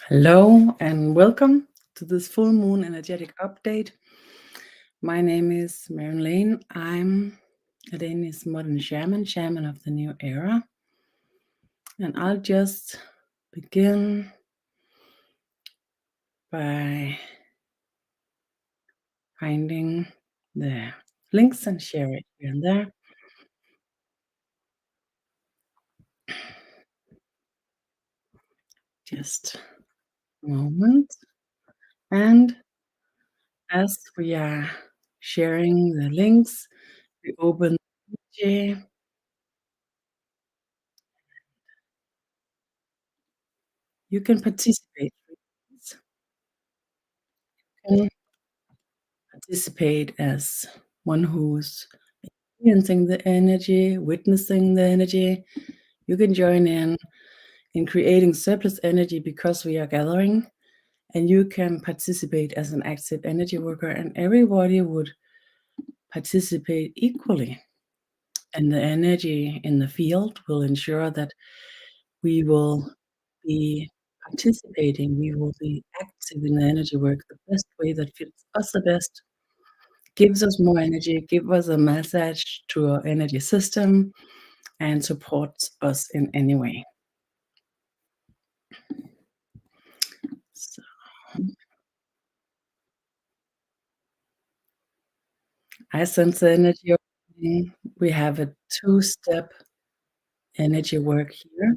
Hello and welcome to this full moon energetic update. My name is Marianne Lane. I'm a Danish modern shaman of the new era. And I'll just begin by finding the links and share it here and there. Just a moment. And as we are sharing the links, we open the you can participate. You can participate as one who's experiencing the energy, witnessing the energy. You can join in creating surplus energy because we are gathering, and you can participate as an active energy worker, and everybody would participate equally. And the energy in the field will ensure that we will be participating, we will be active in the energy work the best way that fits us the best, gives us more energy, give us a massage to our energy system, and supports us in any way. So I sense the energy opening. We have a two-step energy work here.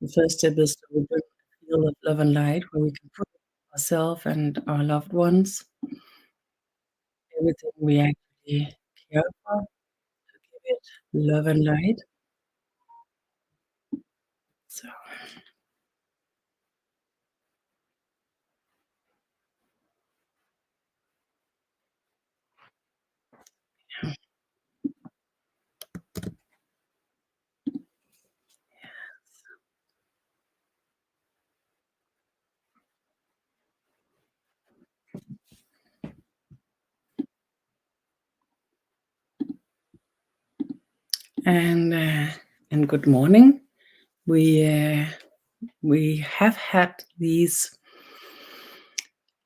The first step is to open a field of love and light where we can put ourselves and our loved ones, everything we actually care for, give it love and light. So and and good morning. We uh, we have had these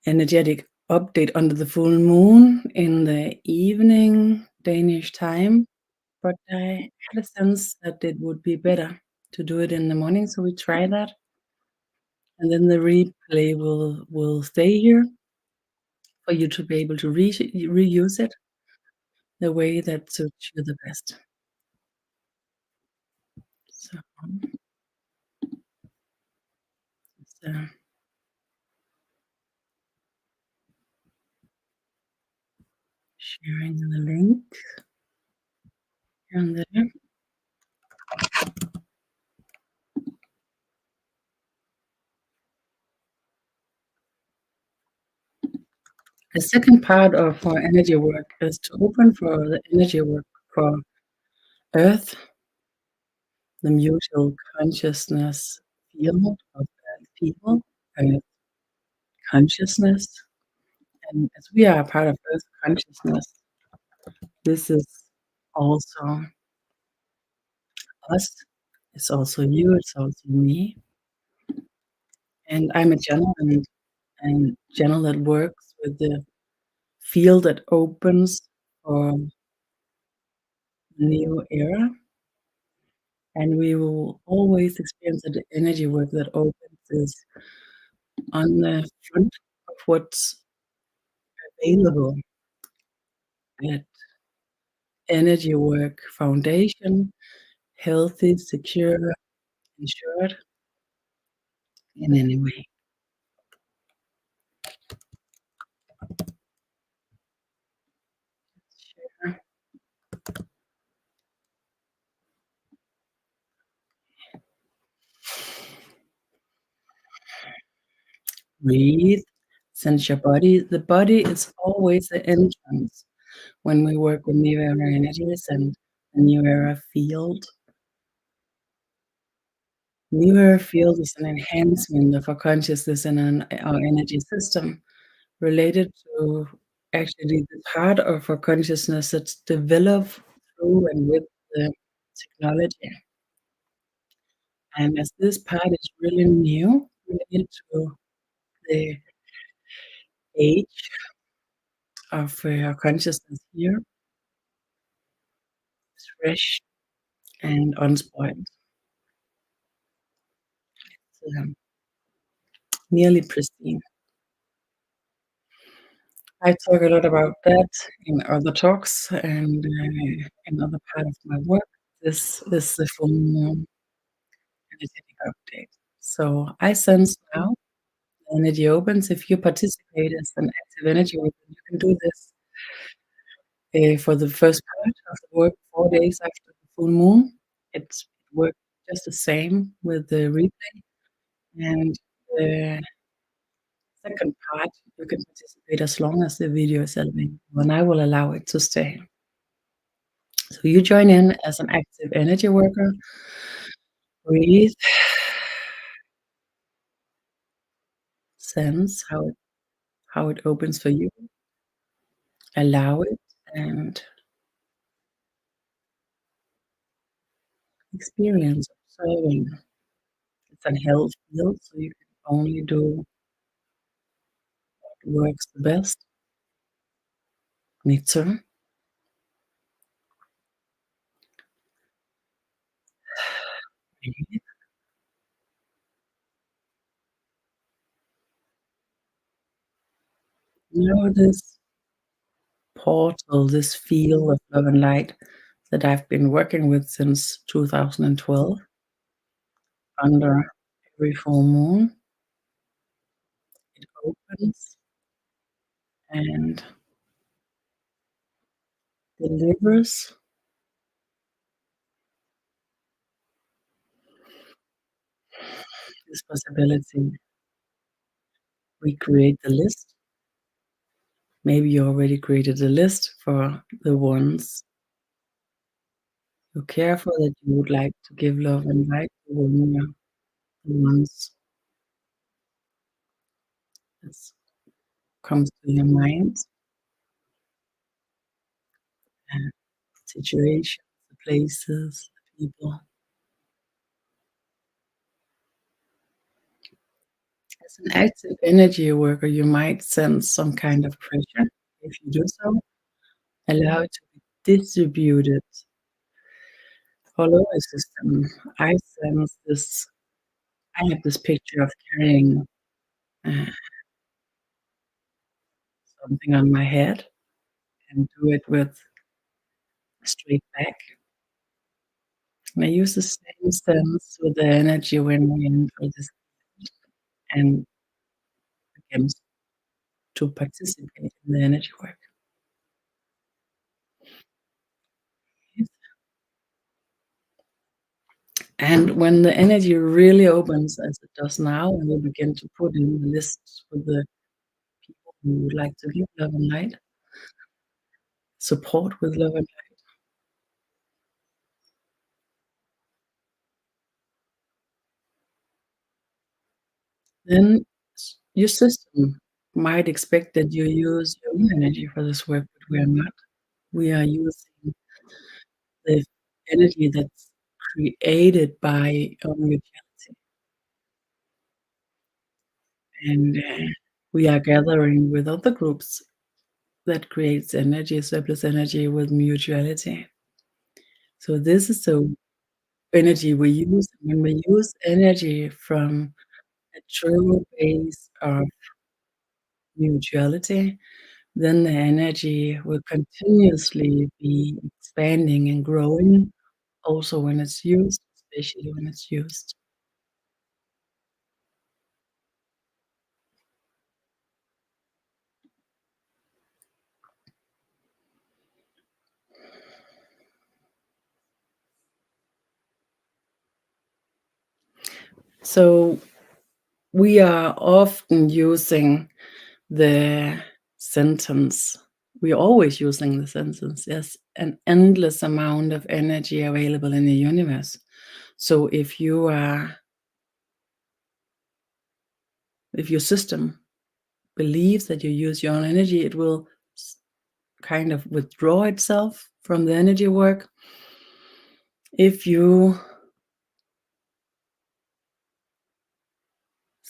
energetic update under the full moon in the evening Danish time, but I had a sense that it would be better to do it in the morning, so we try that, and then the replay will stay here for you to be able to reuse it the way that suits you the best. So, so sharing the link here and there. The second part of our energy work is to open for the energy work for Earth, the mutual consciousness field of people, Earth consciousness. And as we are a part of Earth consciousness, this is also us, it's also you, it's also me. And I'm a channel and channel that works with the field that opens for a new era. And we will always experience that the energy work that opens is on the front of what's available at energy work foundation, healthy, secure, insured in any way. Share. Breathe, sense your body. The body is always the entrance when we work with new era energies and the new era field. New era field is an enhancement of our consciousness and our energy system related to actually the part of our consciousness that's developed through and with the technology. And as this part is really new, related to the age of our consciousness here is fresh and unspoiled. It's nearly pristine. I talk a lot about that in other talks and in other part of my work. This is the full moon energetic update. So I sense now the energy opens. If you participate as an active energy worker, you can do this for the first part of the work 4 days after the full moon. It works just the same with the replay. And the second part, you can participate as long as the video is available, and I will allow it to stay. So you join in as an active energy worker, breathe, sense how it opens for you, allow it, and experience observing. It's a health field, so you can only do what works the best. Nature. Breathe. Know this portal, this field of love and light that I've been working with since 2012 under every full moon. It opens and delivers this possibility. We create the list. Maybe you already created a list for the ones you care for, that you would like to give love and light to, the ones that comes to your mind, and situations, the places, the people. As an active energy worker, you might sense some kind of pressure. If you do so, allow it to be distributed all over the system. I sense this. I have this picture of carrying uh, something on my head and do it with a straight back. And I use the same sense with the energy when we enter this and begin to participate in the energy work. And when the energy really opens, as it does now, and we begin to put in the lists with the people who would like to give love and light, support with love and light, then your system might expect that you use your own energy for this work, but we are not. We are using the energy that's created by our mutuality, and we are gathering with other groups that creates energy, surplus energy with mutuality. So this is the energy we use. When we use energy from a true base of mutuality, then the energy will continuously be expanding and growing, also when it's used, especially when it's used. So we are often using the sentence. We're always using the sentence. There's an endless amount of energy available in the universe. So if your system believes that you use your own energy, it will kind of withdraw itself from the energy work. If you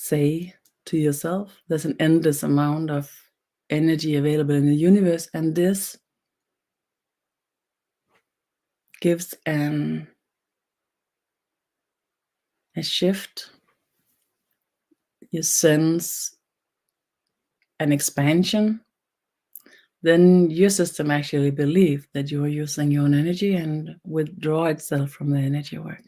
say to yourself, there's an endless amount of energy available in the universe, and this gives a shift. You sense an expansion. Then your system actually believes that you are using your own energy and withdraw itself from the energy work.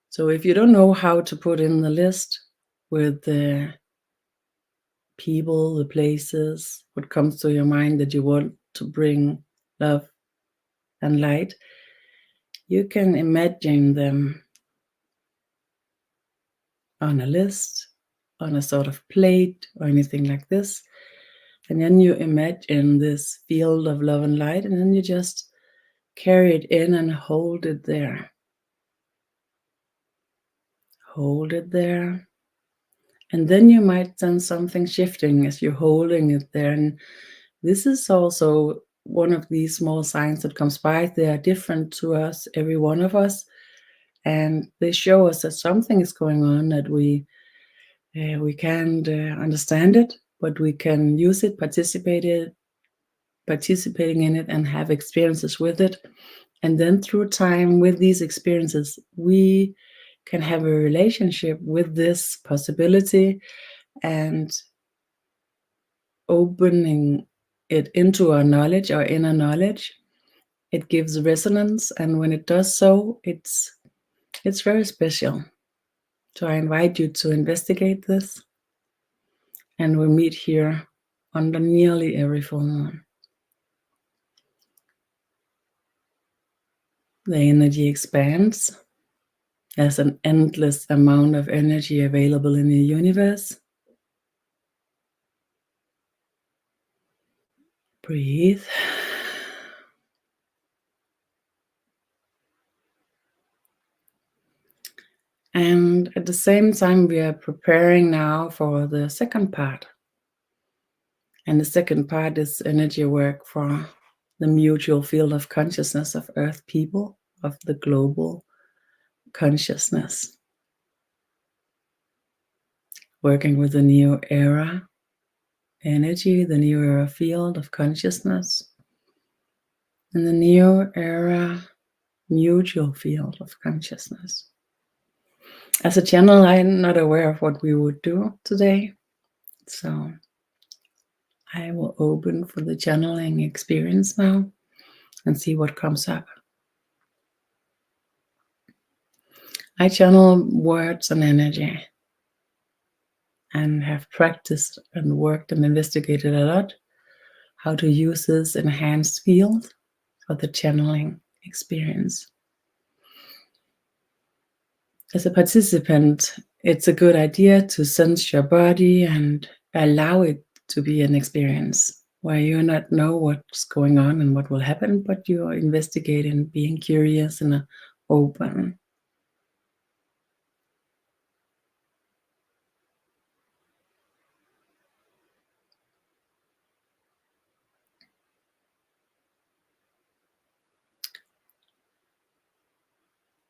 So if you don't know how to put in the list with the people, the places, what comes to your mind that you want to bring love and light, you can imagine them on a list, on a sort of plate or anything like this. And then you imagine this field of love and light, and then you just carry it in and hold it there. Hold it there. And then you might sense something shifting as you're holding it there. And this is also one of these small signs that comes by. They are different to us, every one of us. And they show us that something is going on, that we can't understand it, but we can use it, participating in it, and have experiences with it. And then through time, with these experiences, we can have a relationship with this possibility and opening it into our knowledge, our inner knowledge. It gives resonance, and when it does so, it's very special. So I invite you to investigate this, and we'll meet here under nearly every full moon. The energy expands. There's an endless amount of energy available in the universe. Breathe. And at the same time, we are preparing now for the second part. And the second part is energy work for the mutual field of consciousness of Earth people, of the global consciousness. Working with the new era energy, the new era field of consciousness, and the new era mutual field of consciousness. As a channel, I'm not aware of what we would do today, so I will open for the channeling experience now and see what comes up. I channel words and energy and have practiced and worked and investigated a lot how to use this enhanced field for the channeling experience. As a participant, it's a good idea to sense your body and allow it to be an experience where you not know what's going on and what will happen, but you are investigating, being curious and open.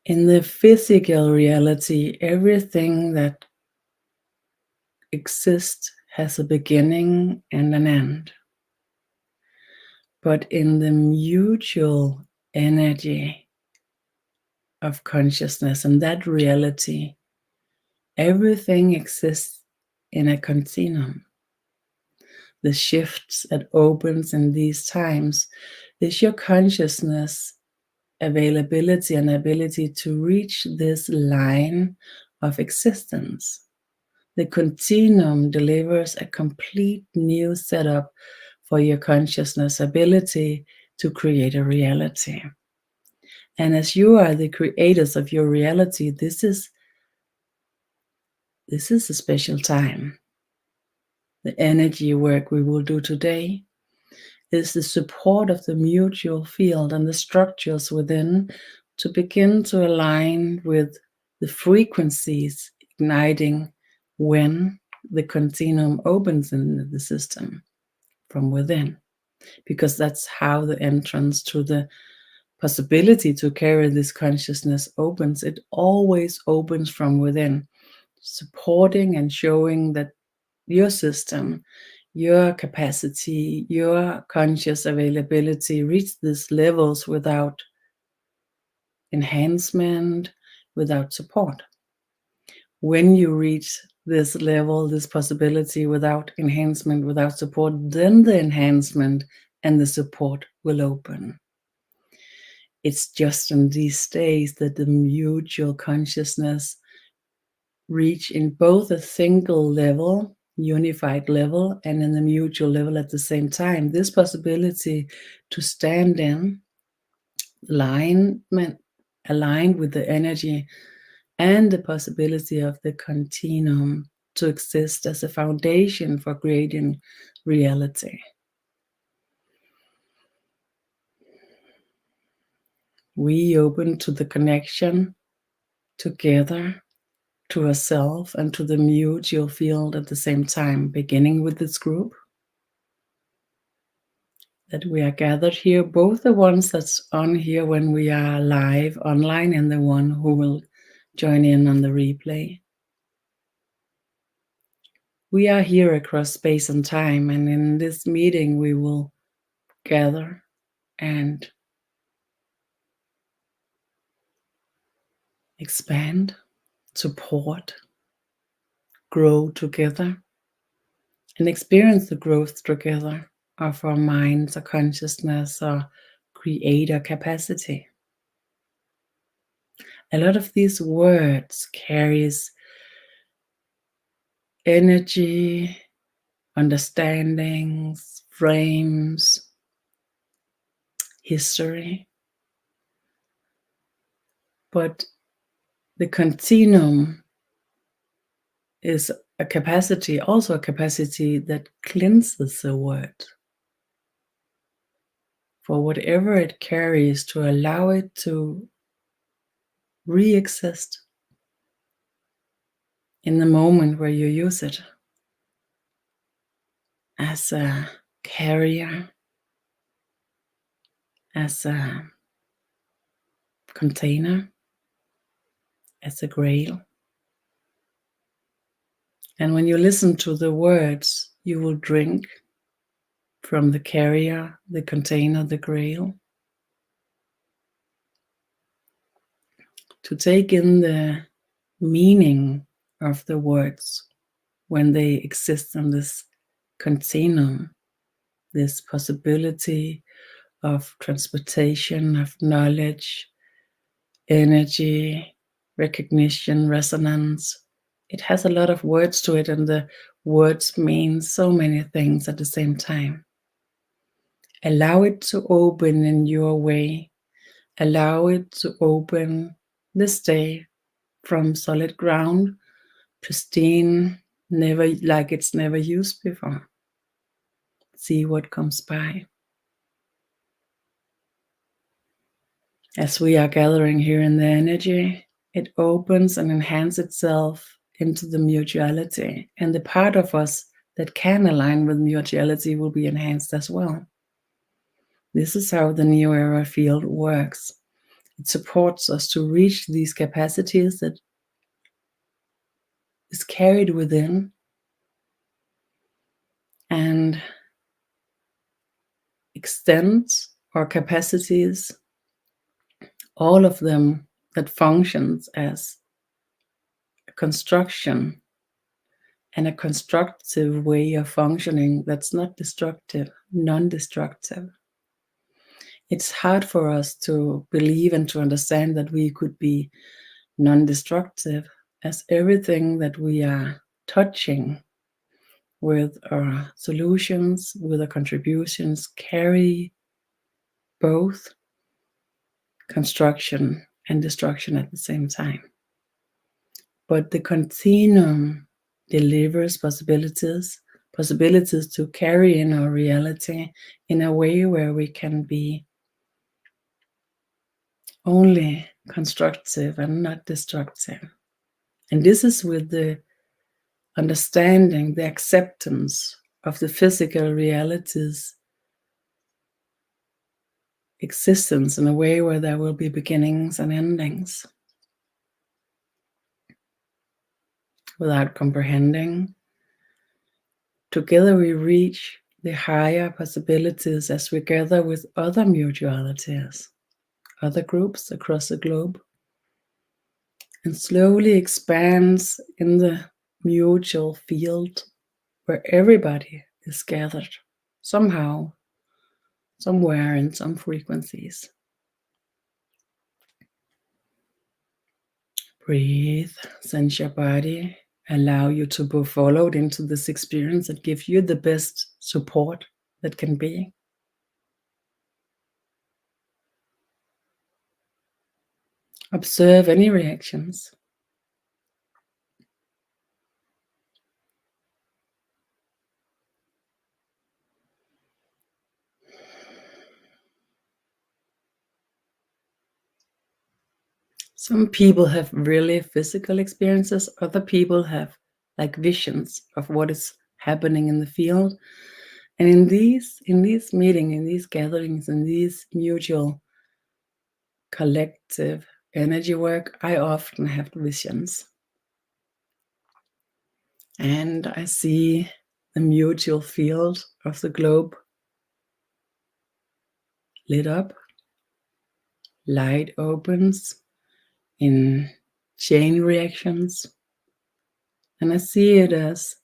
In the physical reality, everything that exists has a beginning and an end. But in the mutual energy of consciousness and that reality, everything exists in a continuum. The shifts that opens in these times is your consciousness availability and ability to reach this line of existence. The continuum delivers a complete new setup for your consciousness ability to create a reality. And as you are the creators of your reality, this is a special time. The energy work we will do today is the support of the mutual field and the structures within to begin to align with the frequencies igniting when the continuum opens in the system from within, because that's how the entrance to the possibility to carry this consciousness opens. It always opens from within, supporting and showing that your system, your capacity, your conscious availability reach these levels without enhancement, without support. When you reach this level, this possibility without enhancement, without support, then the enhancement and the support will open. It's just in these days that the mutual consciousness reach in both a single level, unified level, and in the mutual level at the same time. This possibility to stand in alignment, aligned with the energy, and the possibility of the continuum to exist as a foundation for creating reality. We open to the connection together to ourselves and to the mutual field at the same time, beginning with this group that we are gathered here, both the ones that's on here when we are live online and the one who will join in on the replay. We are here across space and time, and in this meeting we will gather and expand, support, grow together, and experience the growth together of our minds, our consciousness, our creator capacity. A lot of these words carries energy, understandings, frames, history. But the continuum is a capacity, also a capacity that cleanses the word for whatever it carries, to allow it to re-exist in the moment where you use it as a carrier, as a container, as a grail. And when you listen to the words, you will drink from the carrier, the container, the grail, to take in the meaning of the words when they exist in this continuum, this possibility of transportation, of knowledge, energy, recognition, resonance. It has a lot of words to it, and the words mean so many things at the same time. Allow it to open in your way. Allow it to open this day from solid ground, pristine, never like it's never used before. See what comes by. As we are gathering here in the energy, it opens and enhances itself into the mutuality, and the part of us that can align with mutuality will be enhanced as well. This is how the New Era field works. It supports us to reach these capacities that is carried within and extends our capacities, all of them that functions as a construction and a constructive way of functioning that's not destructive, non-destructive. It's hard for us to believe and to understand that we could be non-destructive, as everything that we are touching with our solutions, with our contributions, carry both construction and destruction at the same time. But the continuum delivers possibilities to carry in our reality in a way where we can be only constructive and not destructive. And this is with the understanding, the acceptance of the physical realities existence in a way where there will be beginnings and endings. Without comprehending, together we reach the higher possibilities as we gather with other mutualities, other groups across the globe, and slowly expands in the mutual field where everybody is gathered somehow, somewhere in some frequencies. Breathe, sense your body, allow you to be followed into this experience and give you the best support that can be. Observe any reactions. Some people have really physical experiences, other people have like visions of what is happening in the field. And in these meetings, in these gatherings, in these mutual collective energy work, I often have visions. And I see the mutual field of the globe lit up, light opens in chain reactions, and I see it as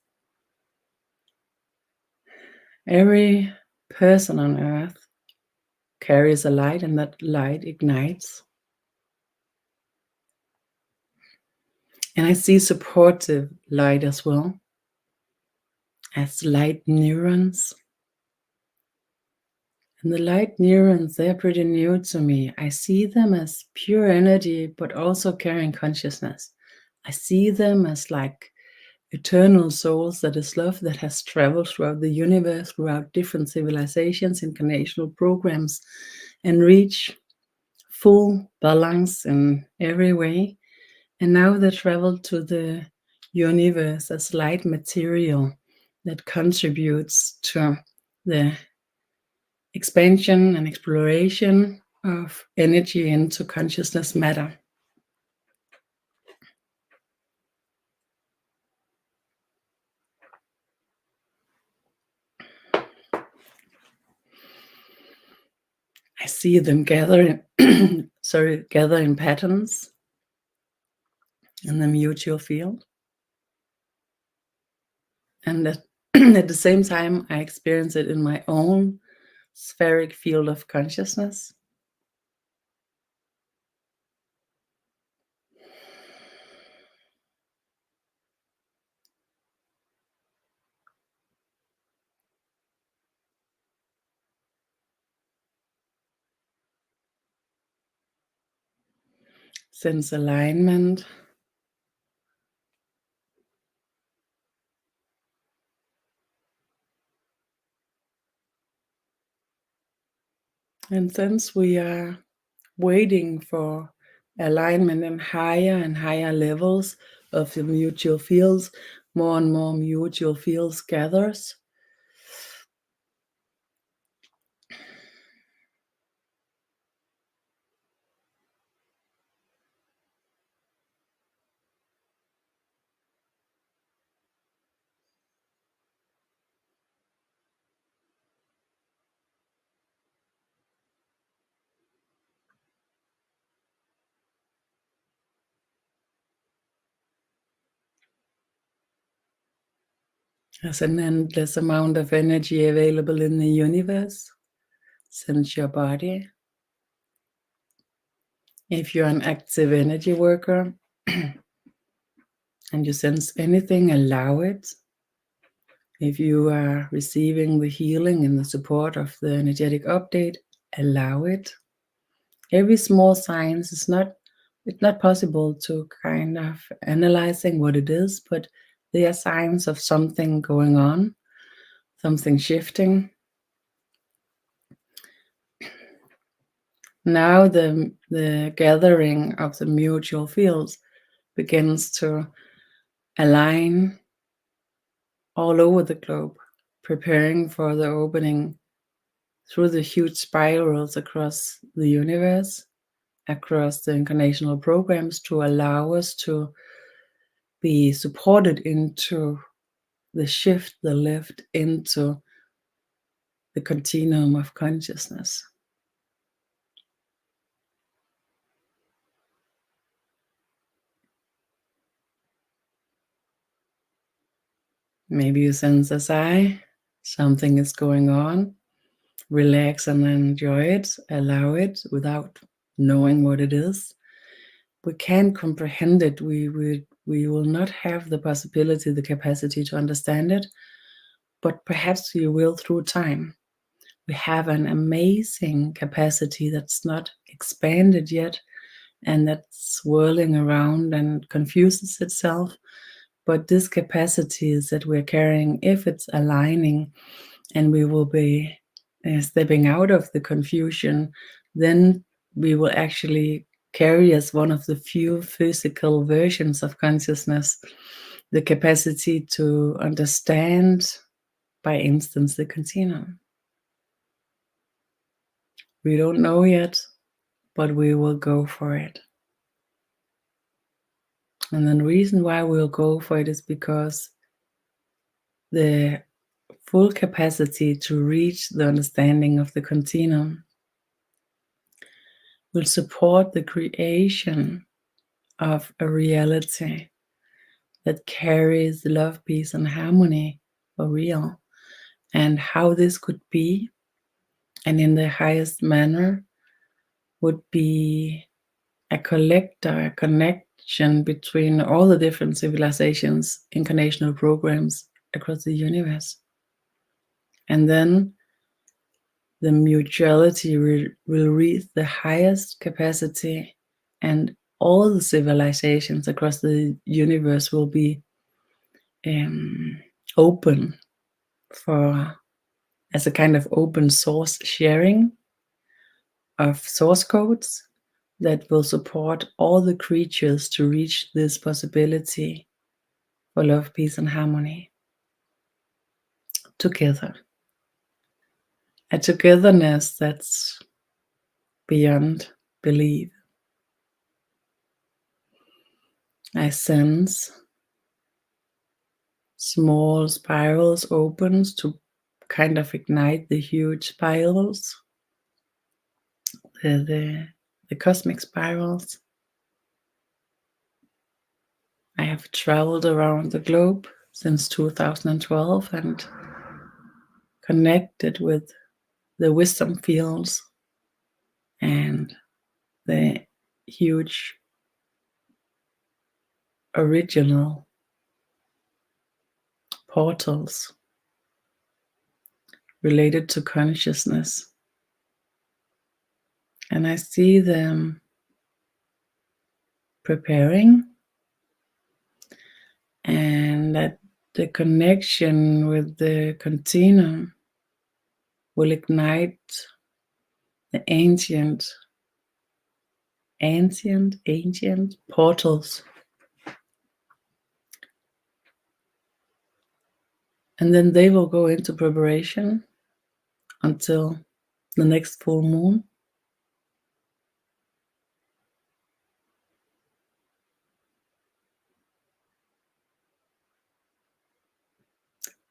every person on earth carries a light, and that light ignites. And I see supportive light as well, as light neurons. And the light neurons, they're pretty new to me. I see them as pure energy, but also carrying consciousness. I see them as like eternal souls that is love, that has traveled throughout the universe, throughout different civilizations, incarnational programs, and reach full balance in every way. And now they travel to the universe as light material that contributes to the expansion and exploration of energy into consciousness matter. I see them gather in patterns in the mutual field. And at the same time, I experience it in my own spheric field of consciousness. Sense alignment. And since we are waiting for alignment in higher and higher levels of the mutual fields, more and more mutual fields gathers. There's an endless amount of energy available in the universe. Sense your body. If you're an active energy worker and you sense anything, allow it. If you are receiving the healing and the support of the energetic update, allow it. Every small signs is it's not possible to kind of analyzing what it is, but they are signs of something going on, something shifting. Now the gathering of the mutual fields begins to align all over the globe, preparing for the opening through the huge spirals across the universe, across the incarnational programs, to allow us to be supported into the shift, the lift into the continuum of consciousness. Maybe you sense a sigh, something is going on. Relax and enjoy it, allow it without knowing what it is. We can't comprehend it. We will not have the possibility, the capacity to understand it, but perhaps we will through time. We have an amazing capacity that's not expanded yet and that's swirling around and confuses itself. But this capacity is that we're carrying, if it's aligning and we will be stepping out of the confusion, then we will actually carry as one of the few physical versions of consciousness the capacity to understand, by instance, the continuum. We don't know yet, but we will go for it. And the reason why we'll go for it is because the full capacity to reach the understanding of the continuum will support the creation of a reality that carries love, peace, and harmony for real. And how this could be, and in the highest manner, would be a collector, a connection between all the different civilizations, incarnational programs across the universe. And then the mutuality will reach the highest capacity, and all the civilizations across the universe will be open for, as a kind of open source sharing of source codes that will support all the creatures to reach this possibility for love, peace, and harmony together. A togetherness that's beyond belief. I sense small spirals opens to kind of ignite the huge spirals, the cosmic spirals. I have traveled around the globe since 2012 and connected with the wisdom fields and the huge original portals related to consciousness. And I see them preparing, and that the connection with the continuum will ignite the ancient portals. And then they will go into preparation until the next full moon.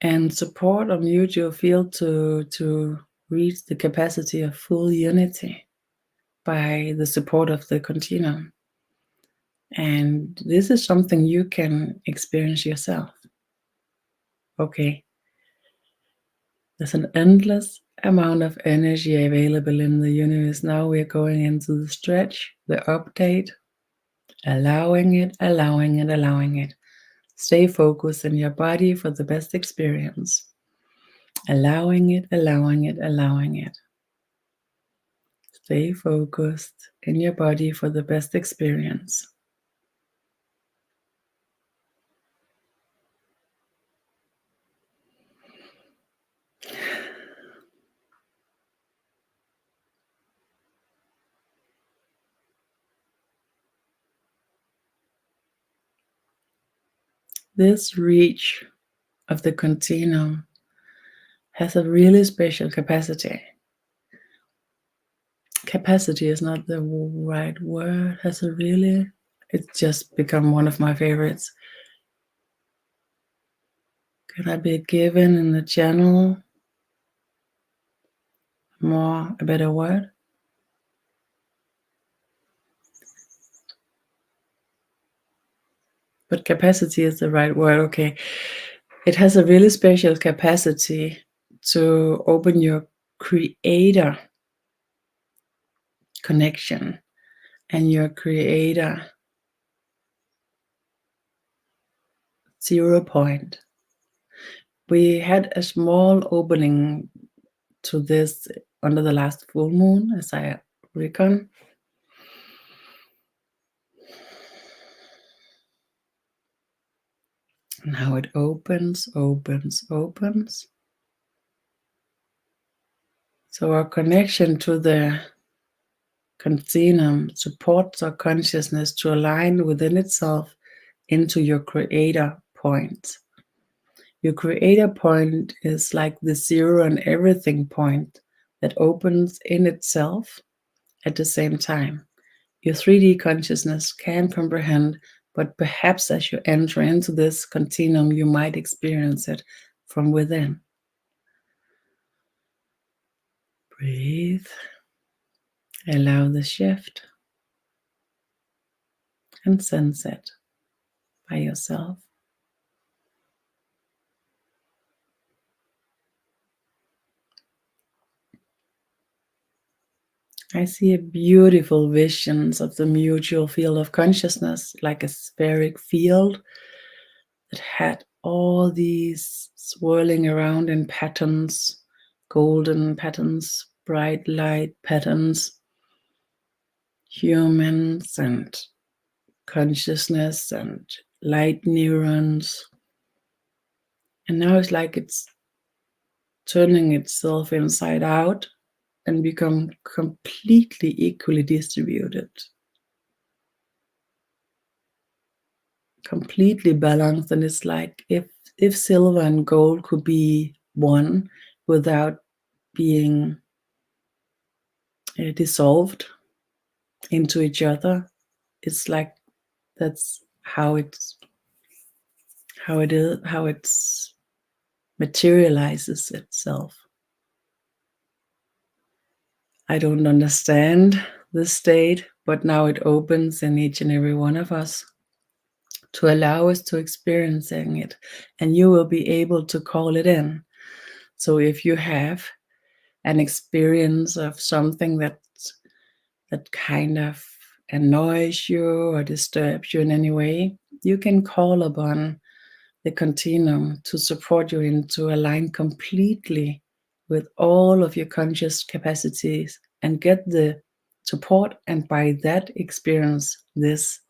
And support a mutual field to reach the capacity of full unity by the support of the continuum. And this is something you can experience yourself. Okay. There's an endless amount of energy available in the universe. Now we're going into the stretch, the update, allowing it. Stay focused in your body for the best experience. Allowing it. Stay focused in your body for the best experience. This reach of the continuum has a really special capacity. Capacity is not the right word, it's just become one of my favorites. Can I be given in the channel a better word? But capacity is the right word, okay. It has a really special capacity to open your creator connection and your creator 0 point. We had a small opening to this under the last full moon, as I reckon. And how it opens. So our connection to the continuum supports our consciousness to align within itself into your creator point. Your creator point is like the 0 and everything point that opens in itself at the same time. Your 3D consciousness can comprehend, but perhaps as you enter into this continuum, you might experience it from within. Breathe. Allow the shift and sense it by yourself. I see a beautiful visions of the mutual field of consciousness, like a spheric field that had all these swirling around in patterns, golden patterns, bright light patterns, humans and consciousness and light neurons. And now it's like it's turning itself inside out and become completely equally distributed, completely balanced. And it's like if silver and gold could be one without being dissolved into each other, it's like that's how it materializes itself. I don't understand this state, but now it opens in each and every one of us to allow us to experiencing it, and you will be able to call it in. So if you have an experience of something that kind of annoys you or disturbs you in any way, you can call upon the continuum to support you and to align completely with all of your conscious capacities and get the support, and by that experience this.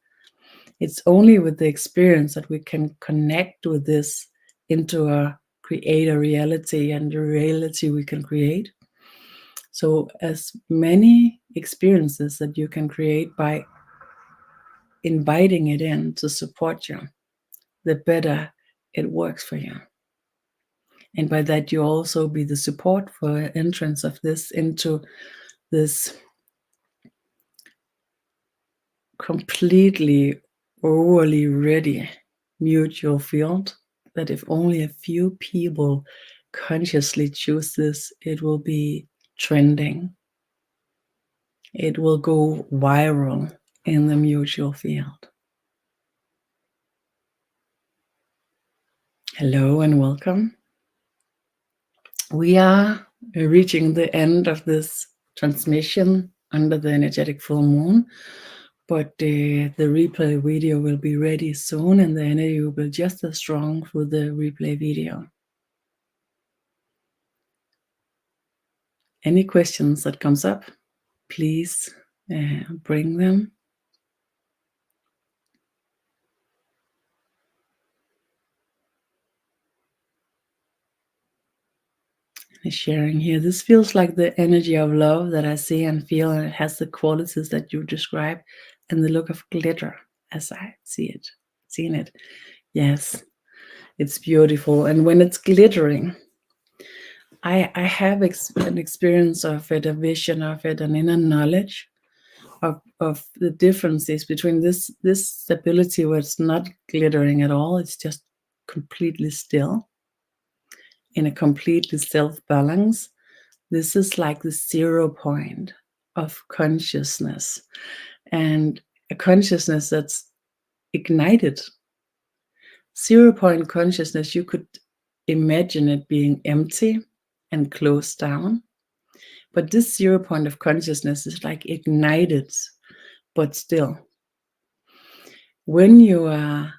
It's only with the experience that we can connect with this into a creator reality and the reality we can create. So as many experiences that you can create by inviting it in to support you, the better it works for you. And by that you also be the support for entrance of this into this completely overly ready mutual field, that if only a few people consciously choose this, it will be trending. It will go viral in the mutual field. Hello and welcome. We are reaching the end of this transmission under the energetic full moon, but the replay video will be ready soon, and the energy will be just as strong through the replay video. Any questions that comes up, please bring them. Sharing here, this feels like the energy of love that I see and feel, and it has the qualities that you describe and the look of glitter as I see it, seeing it. Yes, It's beautiful. And when it's glittering, I have an experience of it, a vision of it, an inner knowledge of the differences between this stability where it's not glittering at all, it's just completely still, in a completely self-balance. This is like the 0 point of consciousness, and a consciousness that's ignited. 0 point consciousness, you could imagine it being empty and closed down. But this 0 point of consciousness is like ignited, but still. When you are,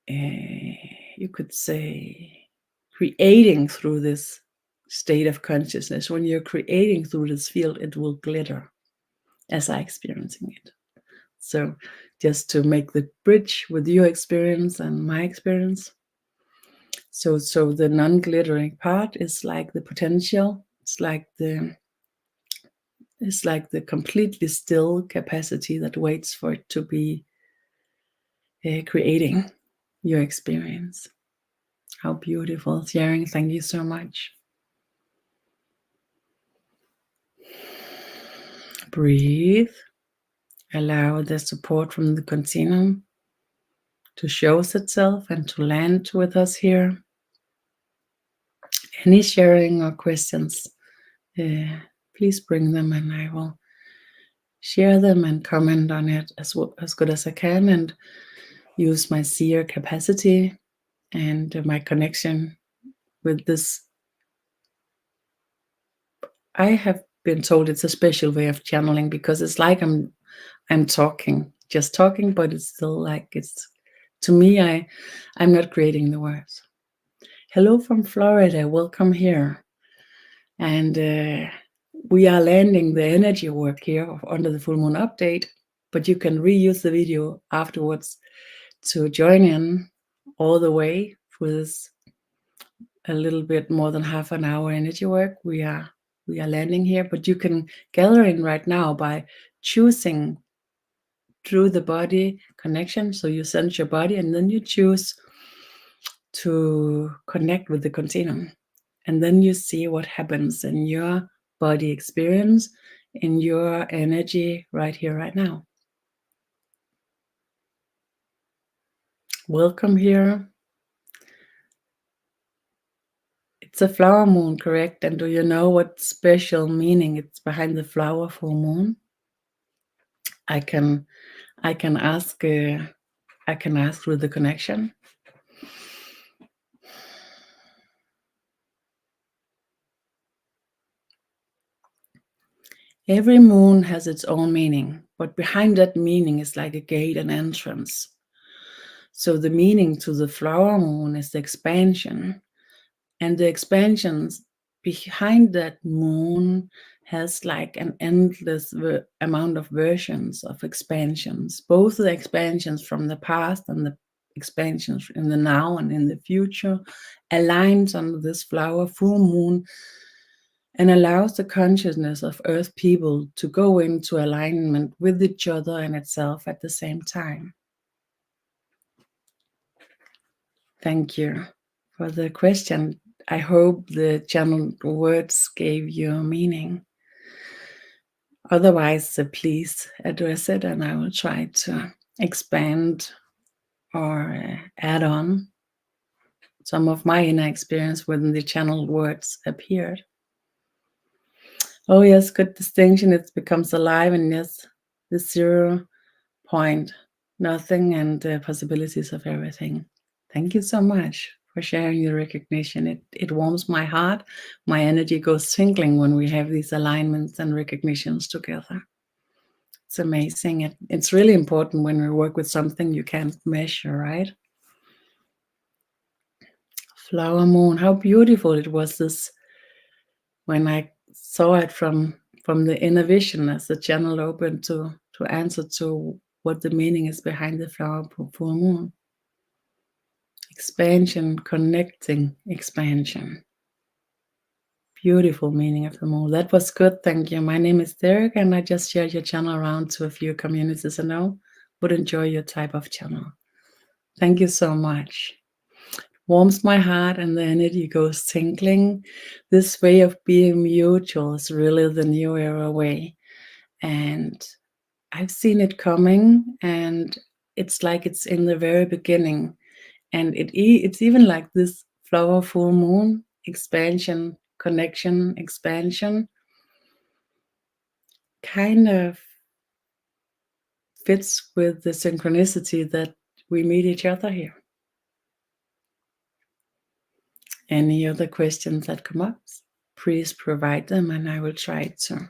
you could say, creating through this state of consciousness, when you're creating through this field, it will glitter as I'm experiencing it. So just to make the bridge with your experience and my experience. So the non-glittering part is like the potential. It's like the completely still capacity that waits for it to be creating your experience. How beautiful, sharing. Thank you so much. Breathe. Allow the support from the continuum to show itself and to land with us here. Any sharing or questions, please bring them and I will share them and comment on it as good as I can, and use my seer capacity and my connection with this. I have been told it's a special way of channeling because it's like I'm just talking, but it's still like it's, to me, I'm not creating the words. Hello from Florida, welcome here. And we are landing the energy work here under the full moon update, but you can reuse the video afterwards to join in all the way for this a little bit more than half an hour energy work. We are landing here, but you can gather in right now by choosing through the body connection. So you sense your body and then you choose to connect with the continuum. And then you see what happens in your body experience, in your energy right here, right now. Welcome here. It's a flower moon, correct? And do you know what special meaning it's behind the flower full moon? I can ask with the connection. Every moon has its own meaning, but behind that meaning is like a gate, an entrance. So the meaning to the flower moon is the expansion, and the expansions behind that moon has like an endless amount of versions of expansions, both the expansions from the past and the expansions in the now and in the future, aligns under this flower full moon and allows the consciousness of Earth people to go into alignment with each other and itself at the same time. Thank you for the question. I hope the channeled words gave you meaning. Otherwise, please address it and I will try to expand or add on some of my inner experience when the channeled words appeared. Oh yes, good distinction. It becomes alive, and yes, the 0 point, nothing, and the possibilities of everything. Thank you so much for sharing your recognition. It warms my heart. My energy goes tingling when we have these alignments and recognitions together. It's amazing. It's really important when we work with something you can't measure, right? Flower moon, how beautiful it was this when I saw it from the inner vision as the channel opened to answer to what the meaning is behind the flower full moon. Expansion, connecting, expansion. Beautiful meaning of the moon. That was good, thank you. My name is Derek and I just shared your channel around to a few communities I know would enjoy your type of channel. Thank you so much. Warms my heart and the energy goes tingling. This way of being mutual is really the new era way. And I've seen it coming, and it's like it's in the very beginning. And it's even like this flower full moon expansion, connection, expansion kind of fits with the synchronicity that we meet each other here. Any other questions that come up, please provide them, and I will try to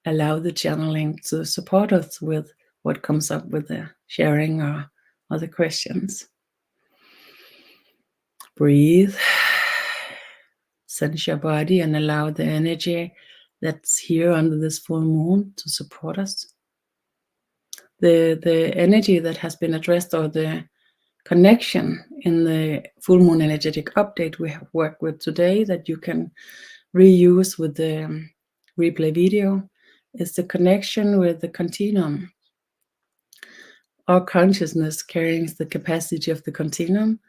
allow the channeling to support us with what comes up with the sharing or other questions. Breathe, sense your body, and allow the energy that's here under this full moon to support us. The energy that has been addressed, or the connection in the full moon energetic update we have worked with today, that you can reuse with the replay video, is the connection with the continuum. Our consciousness carries the capacity of the continuum.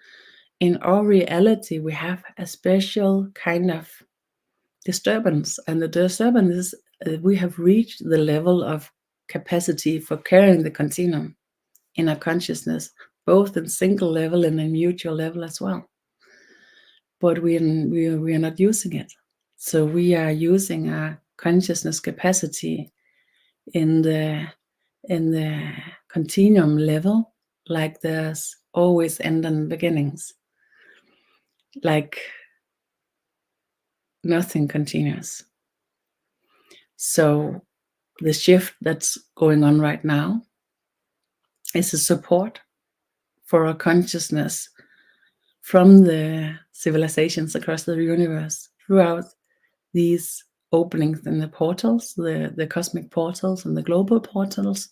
In our reality, we have a special kind of disturbance, and the disturbance is we have reached the level of capacity for carrying the continuum in our consciousness, both in single level and in mutual level as well. But we are not using it. So we are using our consciousness capacity in the continuum level, like there's always end and beginnings, like nothing continues. So the shift that's going on right now is a support for our consciousness from the civilizations across the universe throughout these openings in the portals, the cosmic portals and the global portals.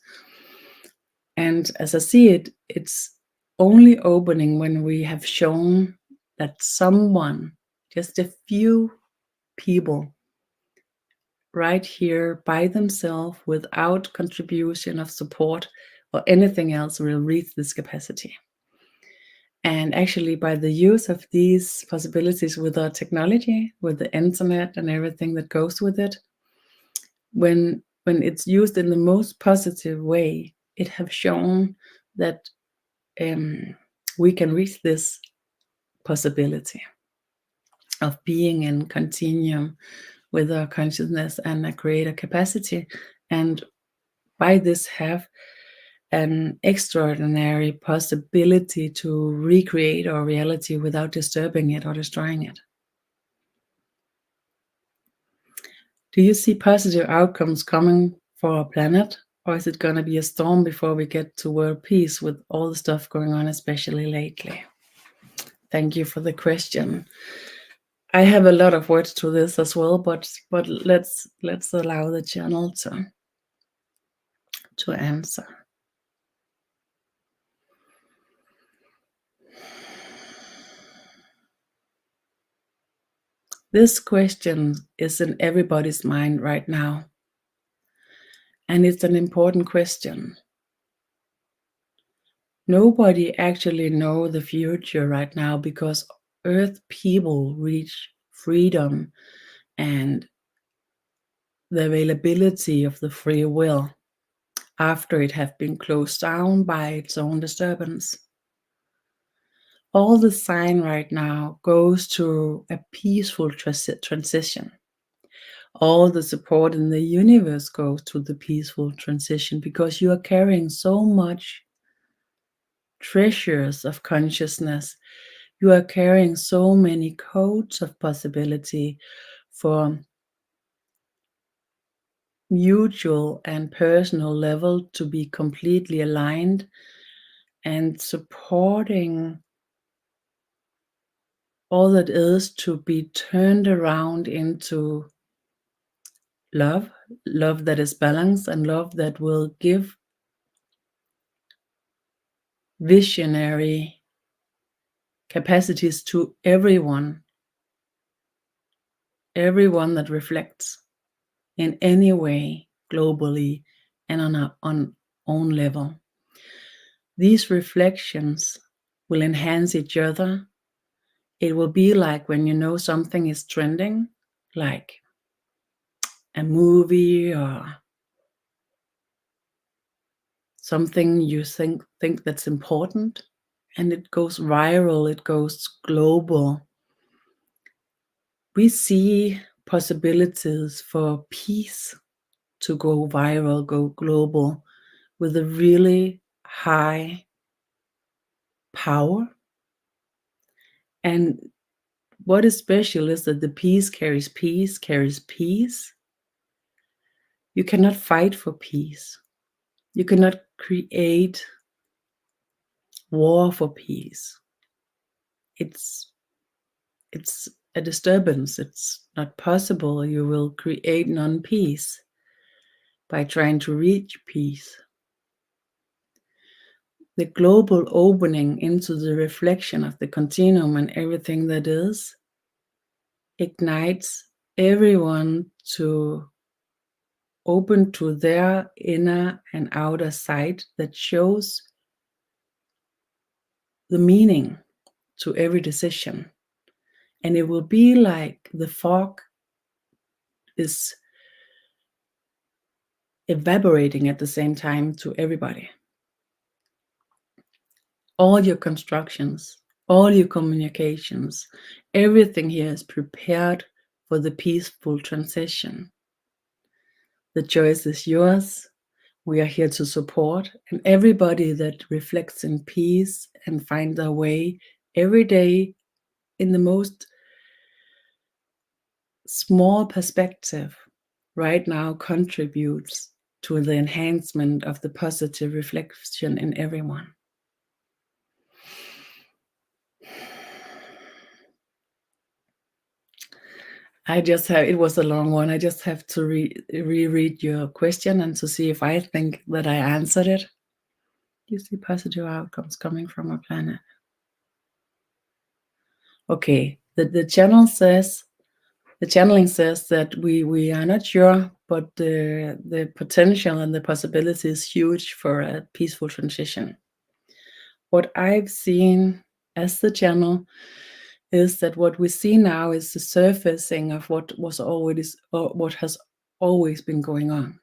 And as I see it, it's only opening when we have shown that someone, just a few people right here by themselves, without contribution of support or anything else, will reach this capacity. And actually, by the use of these possibilities with our technology, with the internet and everything that goes with it, when it's used in the most positive way, it have shown that we can reach this possibility of being in continuum with our consciousness and a greater capacity, and by this have an extraordinary possibility to recreate our reality without disturbing it or destroying it. Do you see positive outcomes coming for our planet, or is it going to be a storm before we get to world peace with all the stuff going on, especially lately? Thank you for the question. I have a lot of words to this as well, but let's allow the channel to answer. This question is in everybody's mind right now, and it's an important question. Nobody actually knows the future right now, because Earth people reach freedom and the availability of the free will after it have been closed down by its own disturbance. All the sign right now goes to a peaceful transition. All the support in the universe goes to the peaceful transition, because you are carrying so much treasures of consciousness. You are carrying so many codes of possibility for mutual and personal level to be completely aligned, and supporting all that is to be turned around into love that is balanced, and love that will give visionary capacities to everyone that reflects in any way globally and on our own level. These reflections will enhance each other. It will be like when you know something is trending, like a movie or something you think that's important, and it goes viral, it goes global. We see possibilities for peace to go viral, go global with a really high power. And what is special is that the peace carries peace, carries peace. You cannot fight for peace. You cannot create war for peace. It's a disturbance. It's not possible. You will create non-peace by trying to reach peace. The global opening into the reflection of the continuum and everything that is ignites everyone to open to their inner and outer side that shows the meaning to every decision. And it will be like the fog is evaporating at the same time to everybody. All your constructions, all your communications, everything here is prepared for the peaceful transition. The choice is yours. We are here to support, and everybody that reflects in peace and find their way every day in the most small perspective right now contributes to the enhancement of the positive reflection in everyone. It was a long one. I just have to reread your question and to see if I think that I answered it. You see positive outcomes coming from a planet. Okay, the channeling says that we are not sure, but the potential and the possibility is huge for a peaceful transition. What I've seen as the channel is that what we see now is the surfacing of what has always been going on.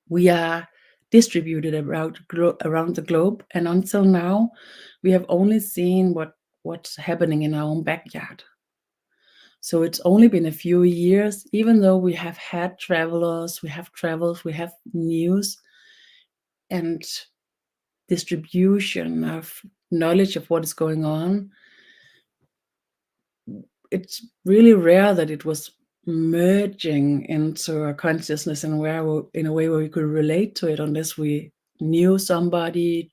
We are distributed around the globe, and until now, we have only seen what's happening in our own backyard. So it's only been a few years, even though we have had travelers, we have travels, we have news and distribution of knowledge of what is going on. It's really rare that it was merging into our consciousness in a way where we could relate to it, unless we knew somebody,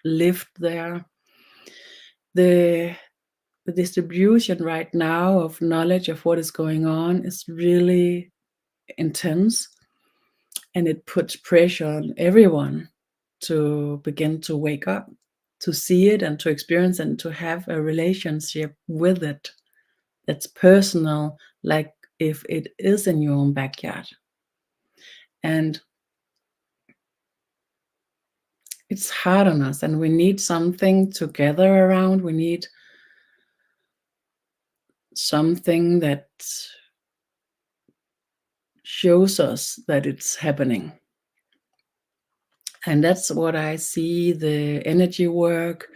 lived there. The distribution right now of knowledge of what is going on is really intense, and it puts pressure on everyone to begin to wake up, to see it and to experience and to have a relationship with it that's personal, like if it is in your own backyard. And it's hard on us, and we need something to gather around. We need something that shows us that it's happening. And that's what I see: the energy work,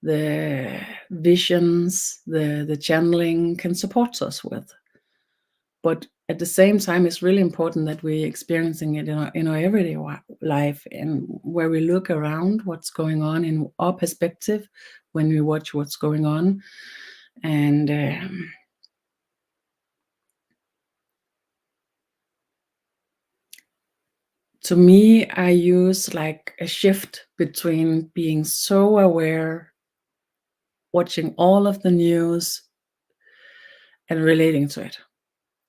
the visions, the channeling can support us with. But at the same time, it's really important that we're experiencing it in our everyday life, and where we look around what's going on in our perspective when we watch what's going on. And to me, I use like a shift between being so aware, watching all of the news and relating to it,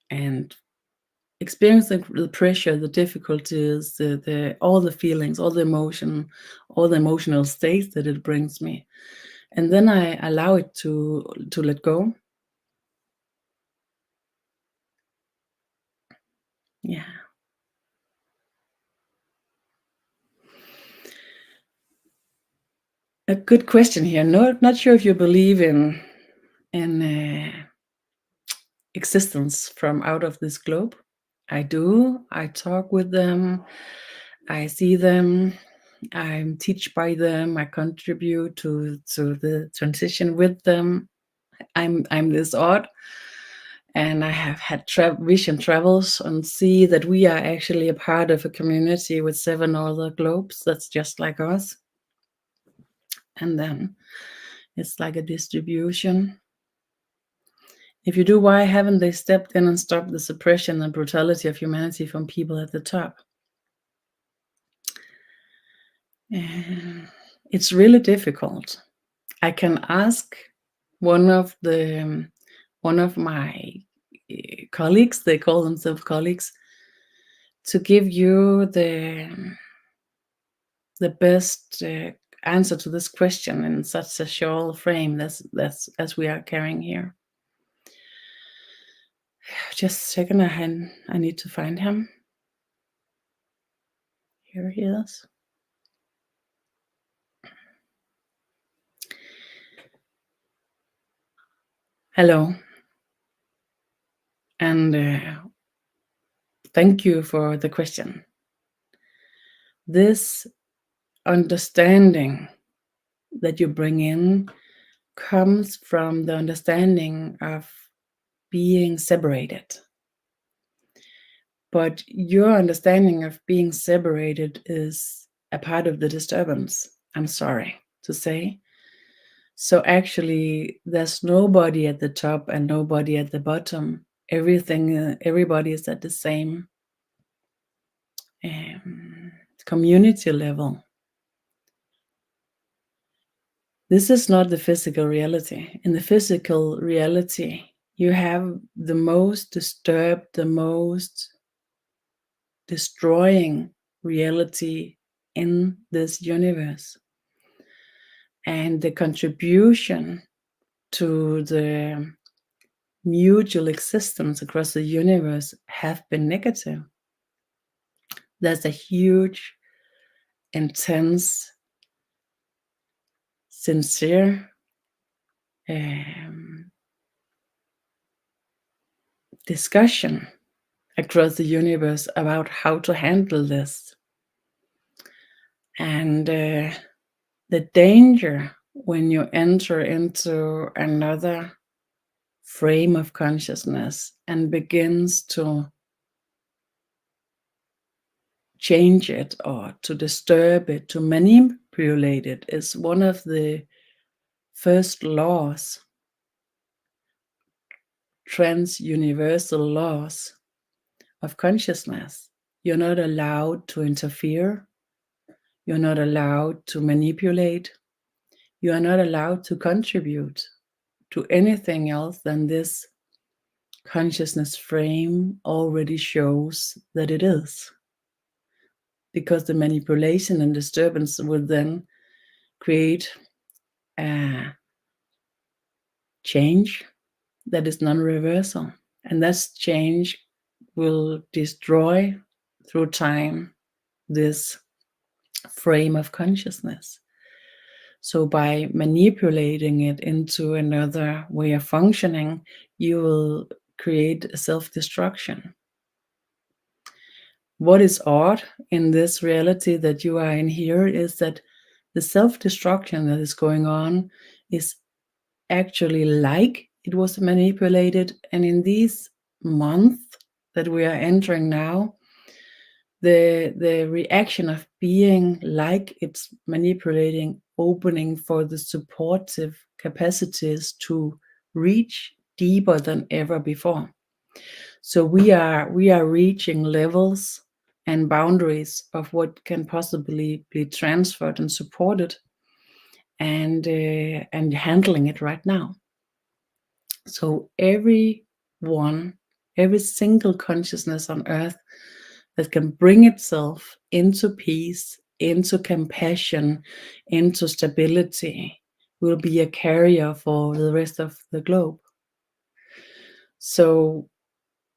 and experiencing the pressure, the difficulties, the all the feelings, all the emotion, all the emotional states that it brings me. And then I allow it to let go. Yeah. A good question here. Not sure if you believe in existence from out of this globe. I do. I talk with them. I see them. I teach by them. I contribute to the transition with them. I'm this odd, and I have had vision travels and see that we are actually a part of a community with 7 other globes that's just like us. And then it's like a distribution. If you do, why haven't they stepped in and stopped the suppression and brutality of humanity from people at the top? It's really difficult. I can ask one of my colleagues, they call themselves colleagues, to give you the best answer to this question in such a short frame that's as we are carrying here. Just a second, I need to find him. Here he is. Hello, and thank you for the question. This understanding that you bring in comes from the understanding of being separated. But your understanding of being separated is a part of the disturbance, I'm sorry to say. So actually, there's nobody at the top and nobody at the bottom. Everybody is at the same community level. This is not the physical reality. In the physical reality, you have the most disturbed, the most destroying reality in this universe. And the contribution to the mutual existence across the universe have been negative. There's a huge, intense, sincere discussion across the universe about how to handle this. And the danger when you enter into another frame of consciousness and begins to change it or to disturb it, to manipulate it, is one of the first laws, trans-universal laws of consciousness. You're not allowed to interfere. You're not allowed to manipulate. You are not allowed to contribute to anything else than this consciousness frame already shows that it is. Because the manipulation and disturbance will then create a change that is non-reversal. And that change will destroy through time this frame of consciousness. So by manipulating it into another way of functioning, you will create a self-destruction. What is odd in this reality that you are in here is that the self-destruction that is going on is actually like it was manipulated. And in these months that we are entering now, the reaction of being like it's manipulating, opening for the supportive capacities to reach deeper than ever before. So we are reaching levels and boundaries of what can possibly be transferred and supported, and handling it right now. So every single consciousness on earth that can bring itself into peace, into compassion, into stability, will be a carrier for the rest of the globe. So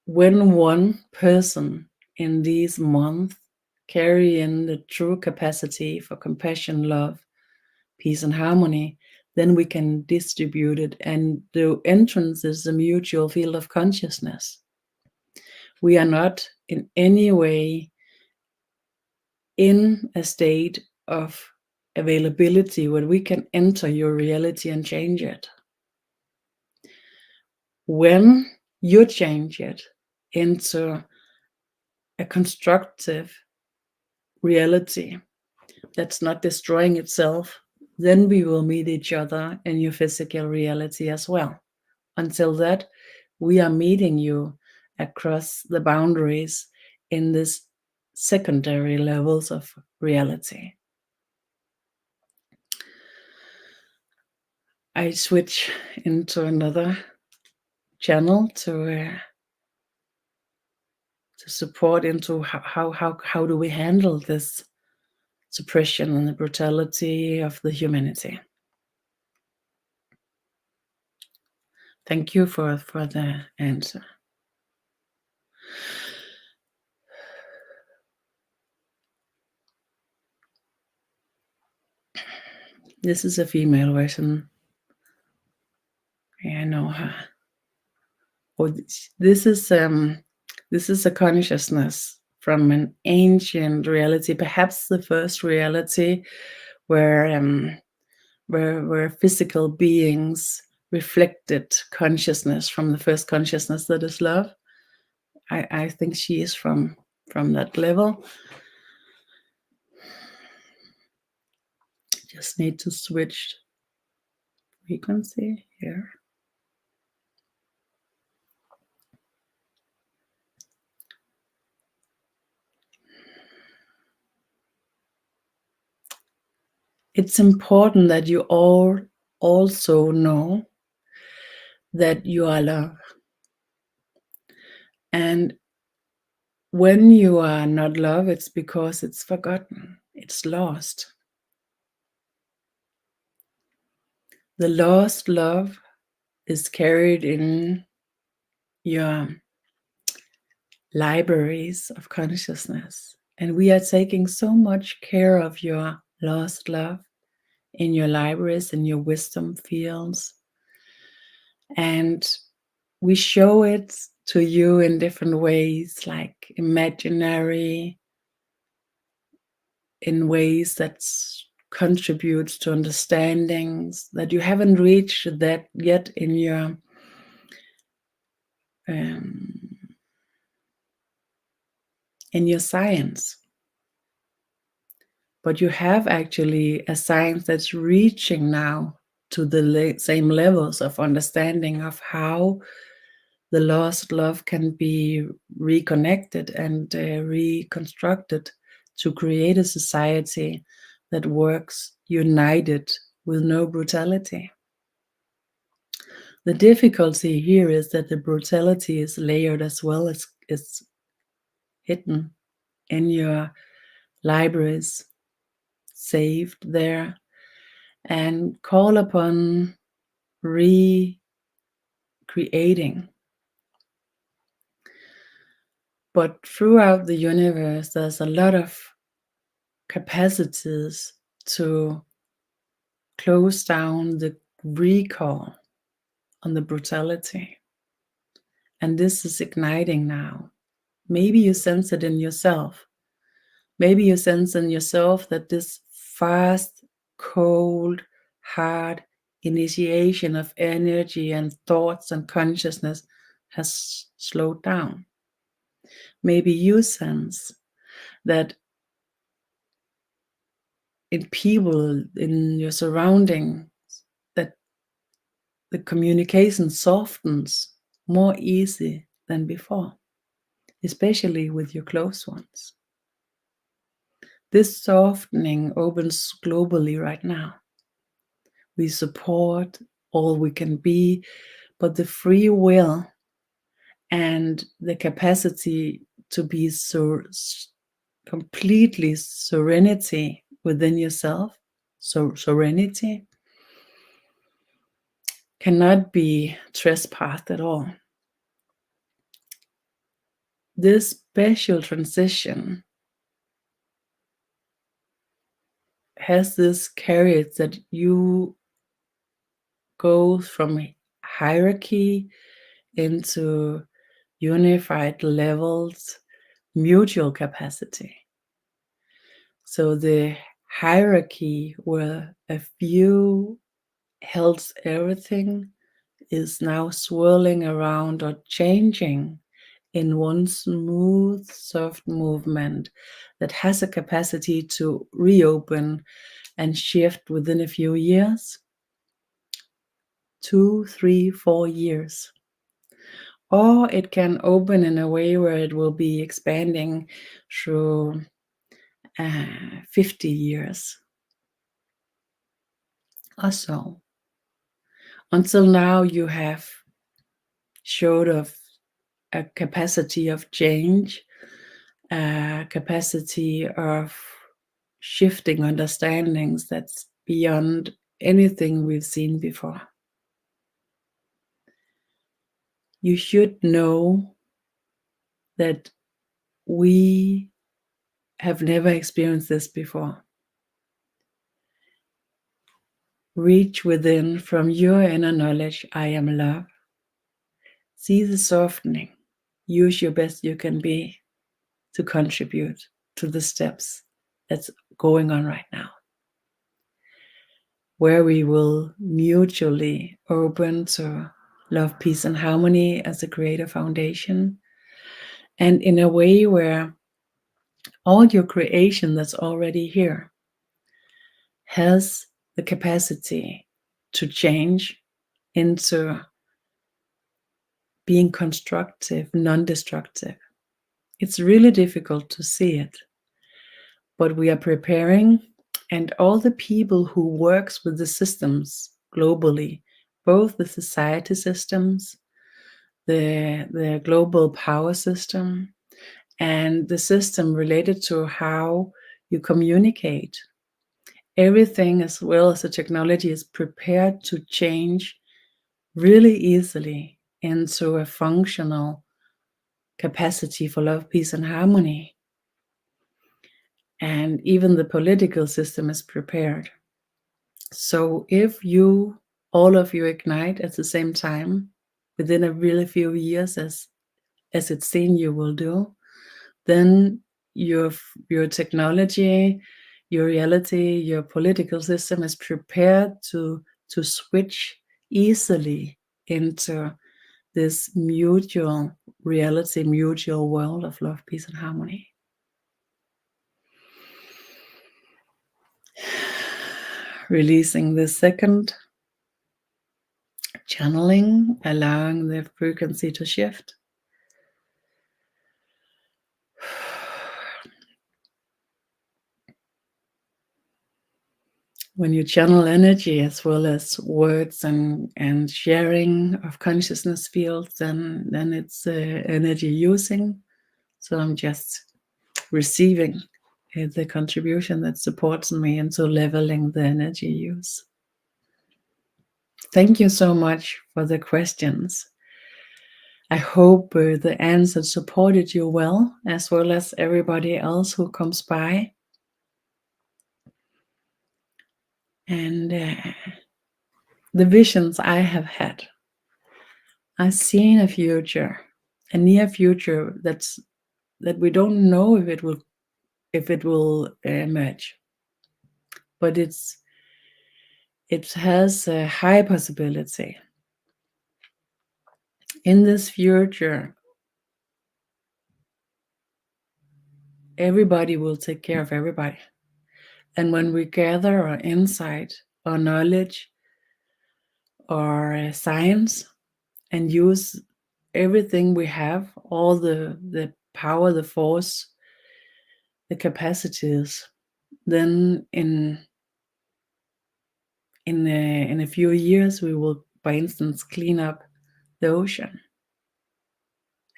when one person in these months carry in the true capacity for compassion, love, peace and harmony, then we can distribute it. And the entrance is a mutual field of consciousness. We are not in any way in a state of availability where we can enter your reality and change it. When you change it into a constructive reality that's not destroying itself, then we will meet each other in your physical reality as well. Until that, we are meeting you across the boundaries in this secondary levels of reality. I switch into another channel to support into how do we handle this suppression and the brutality of the humanity. Thank you for the answer. This is a female version. I know her. Oh, this is a consciousness from an ancient reality, perhaps the first reality where physical beings reflected consciousness from the first consciousness that is love. I think she is from that level. Just need to switch frequency here. It's important that you all also know that you are love. And when you are not love, it's because it's forgotten, it's lost. The lost love is carried in your libraries of consciousness. And we are taking so much care of your lost love in your libraries, in your wisdom fields. And we show it to you in different ways, like imaginary, in ways that contributes to understandings that you haven't reached that yet in your science. But you have actually a science that's reaching now to the same levels of understanding of how the lost love can be reconnected and reconstructed to create a society that works united with no brutality. The difficulty here is that the brutality is layered as well as it's hidden in your libraries, saved there, and call upon recreating. But throughout the universe, there's a lot of capacities to close down the recall on the brutality. And this is igniting now. Maybe you sense it in yourself. Maybe you sense in yourself that this fast, cold, hard initiation of energy and thoughts and consciousness has slowed down. Maybe you sense that in people, in your surroundings, that the communication softens more easy than before, especially with your close ones. This softening opens globally right now. We support all we can be, but the free will and the capacity to be so completely serenity within yourself, so serenity, cannot be trespassed at all. This special transition has this carrot that you go from hierarchy into unified levels, mutual capacity. So the hierarchy where a few held everything is now swirling around or changing in one smooth, soft movement that has a capacity to reopen and shift within a few years, 2, 3, 4 years. Or it can open in a way where it will be expanding through 50 years or so. Until now, you have showed of a capacity of change, a capacity of shifting understandings that's beyond anything we've seen before. You should know that we have never experienced this before. Reach within from your inner knowledge, I am love. See the softening. Use your best you can be to contribute to the steps that's going on right now, where we will mutually open to love, peace, and harmony as a greater foundation, and in a way where all your creation that's already here has the capacity to change into being constructive, non-destructive. It's really difficult to see it, but we are preparing, and all the people who works with the systems globally, both the society systems, the global power system, and the system related to how you communicate. Everything, as well as the technology, is prepared to change really easily into a functional capacity for love, peace, and harmony. And even the political system is prepared. So if you, all of you, ignite at the same time within a really few years, as it's seen you will do, then your technology, your reality, your political system is prepared to switch easily into this mutual reality, mutual world of love, peace, and harmony. Releasing the second, channeling, allowing the frequency to shift. When you channel energy as well as words and sharing of consciousness fields, then it's energy using. So I'm just receiving the contribution that supports me into leveling the energy use. Thank you so much for the questions. I hope the answers supported you well, as well as everybody else who comes by. And the visions I have had, I've seen a future, a near future that we don't know if it will emerge, but it has a high possibility. In this future, everybody will take care of everybody. And when we gather our insight, our knowledge, our science, and use everything we have, all the power, the force, the capacities, then in a few years we will, by instance, clean up the ocean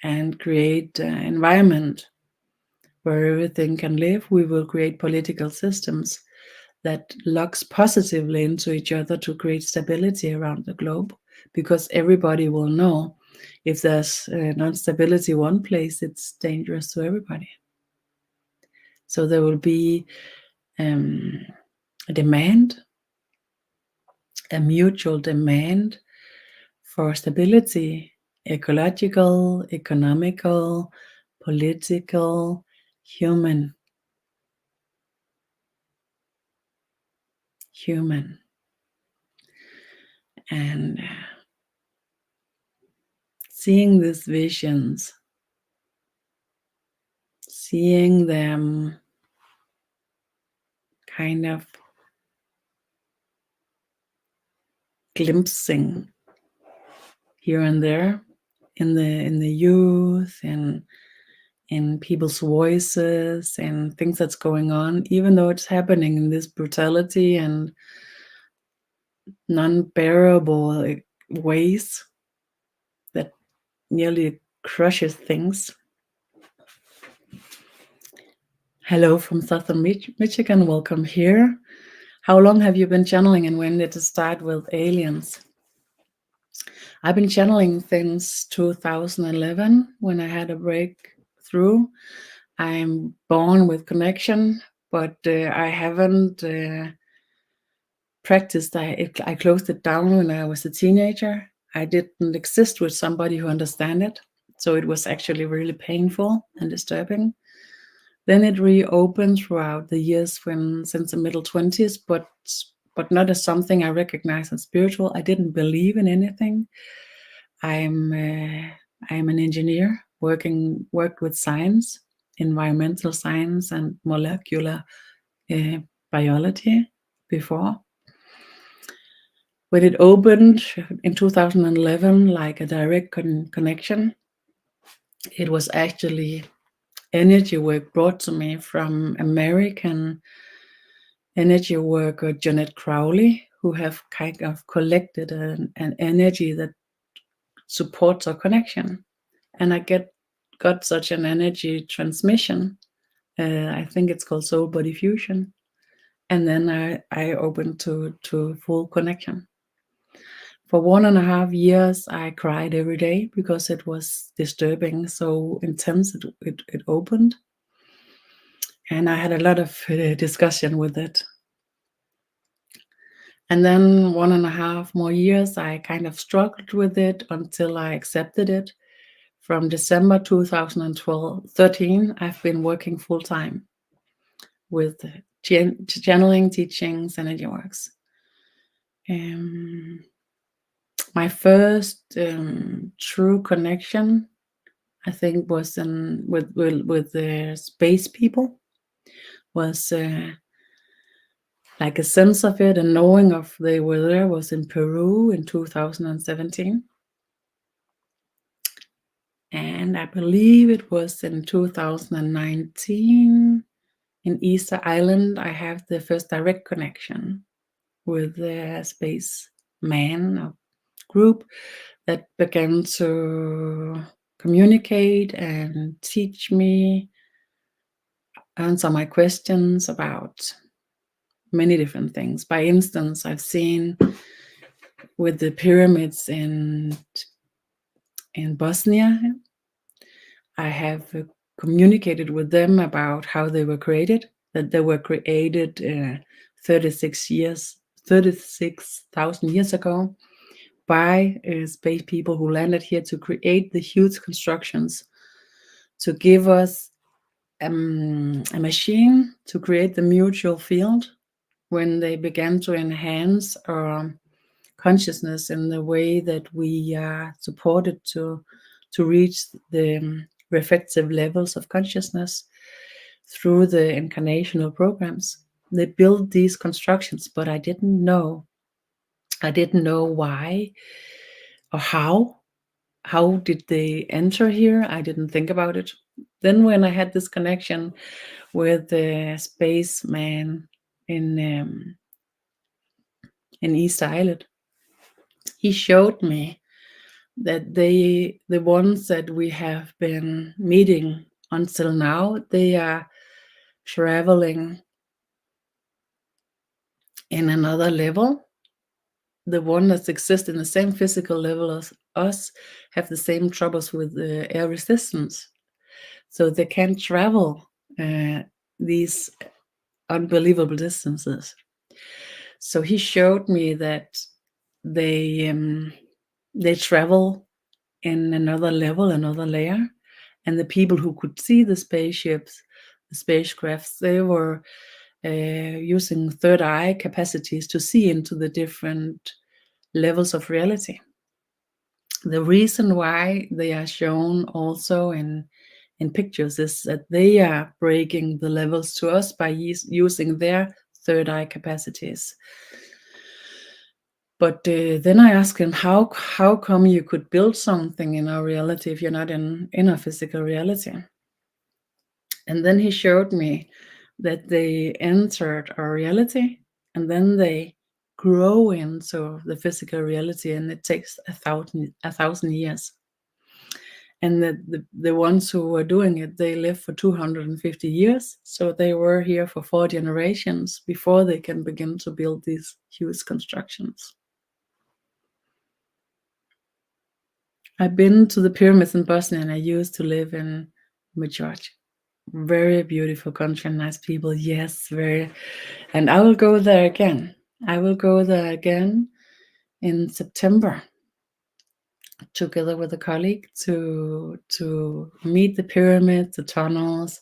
and create an environment where everything can live. We will create political systems that locks positively into each other to create stability around the globe, because everybody will know if there's non-stability one place, it's dangerous to everybody. So there will be a demand, a mutual demand for stability, ecological, economical, political, human. And seeing these visions, seeing them kind of glimpsing here and there in the youth and in people's voices and things that's going on, even though it's happening in this brutality and non-bearable ways that nearly crushes things. Hello from Southern Michigan, welcome here. How long have you been channeling and when did it start with aliens? I've been channeling since 2011 when I had a breakthrough. I'm born with connection, but I haven't practiced. I closed it down when I was a teenager. I didn't exist with somebody who understand it, so it was actually really painful and disturbing. Then it reopened throughout the years since the middle 20s, but not as something I recognize as spiritual. I didn't believe in anything. I'm an engineer, worked with science, environmental science and molecular biology before. When it opened in 2011, like a direct connection, it was actually energy work brought to me from American energy worker Jeanette Crowley, who have kind of collected an energy that supports our connection. And I got such an energy transmission. I think it's called soul body fusion. And then I opened to full connection. For 1.5 years, I cried every day because it was disturbing, so intense. It opened, and I had a lot of discussion with it. And then 1.5 more years, I kind of struggled with it until I accepted it. From December 2013, I've been working full time with channeling, teachings, energy works. My first true connection, I think, was with the space people. Was like a sense of it and knowing of they were there was in Peru in 2017. And I believe it was in 2019 in Easter Island, I have the first direct connection with the space man group that began to communicate and teach me, answer my questions about many different things. By instance, I've seen with the pyramids in Bosnia, I have communicated with them about how they were created, that they were created 36,000 years ago by space people who landed here to create the huge constructions, to give us a machine to create the mutual field when they began to enhance our consciousness in the way that we are supported to reach the reflective levels of consciousness through the incarnational programs. They built these constructions, but I didn't know why or how did they enter here. I didn't think about it. Then when I had this connection with the spaceman in East Island, he showed me that the ones that we have been meeting until now, they are traveling in another level. The one that exists in the same physical level as us have the same troubles with air resistance, so they can't travel these unbelievable distances. So he showed me that they um, they travel in another level, another layer, and the people who could see the spaceships, the spacecrafts, they were using third eye capacities to see into the different levels of reality. The reason why they are shown also in pictures is that they are breaking the levels to us by using their third eye capacities. But then I asked him, how come you could build something in our reality if you're not in a physical reality? And then he showed me that they entered our reality and then they grow into the physical reality, and it takes a thousand years. And the ones who were doing it, they live for 250 years, so they were here for 4 generations before they can begin to build these huge constructions. I've been to the pyramids in Bosnia, and I used to live in Majorca. Very beautiful country and nice people. Yes, very. And I will go there again. I will go there again in September, together with a colleague, to meet the pyramids, the tunnels,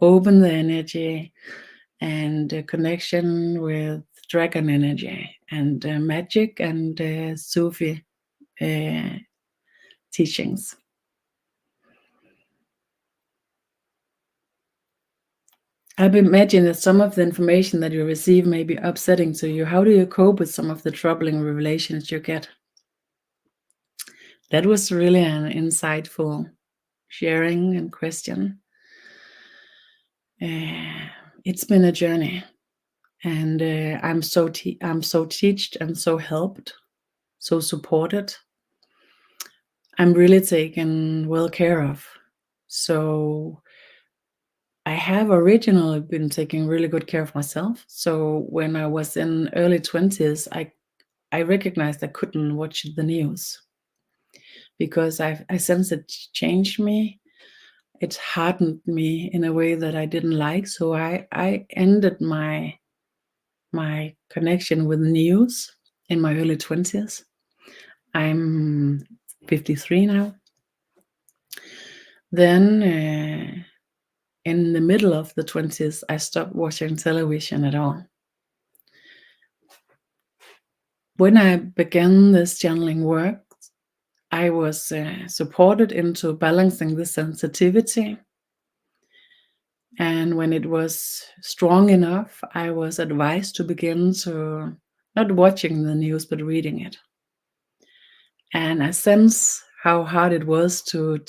open the energy, and connection with dragon energy and magic and Sufi uh, teachings. I imagine that some of the information that you receive may be upsetting to you. How do you cope with some of the troubling revelations you get? That was really an insightful sharing and question. It's been a journey, and I'm so teached and so helped, so supported. I'm really taken well care of. So I have originally been taking really good care of myself. So when I was in early 20s, I recognized I couldn't watch the news because I sensed it changed me. It hardened me in a way that I didn't like. So I ended my connection with news in my early 20s. I'm 53 now. Then in the middle of the 20s, I stopped watching television at all. When I began this channeling work, I was supported into balancing the sensitivity. And when it was strong enough, I was advised to begin to not watching the news, but reading it. And I sense how hard it was to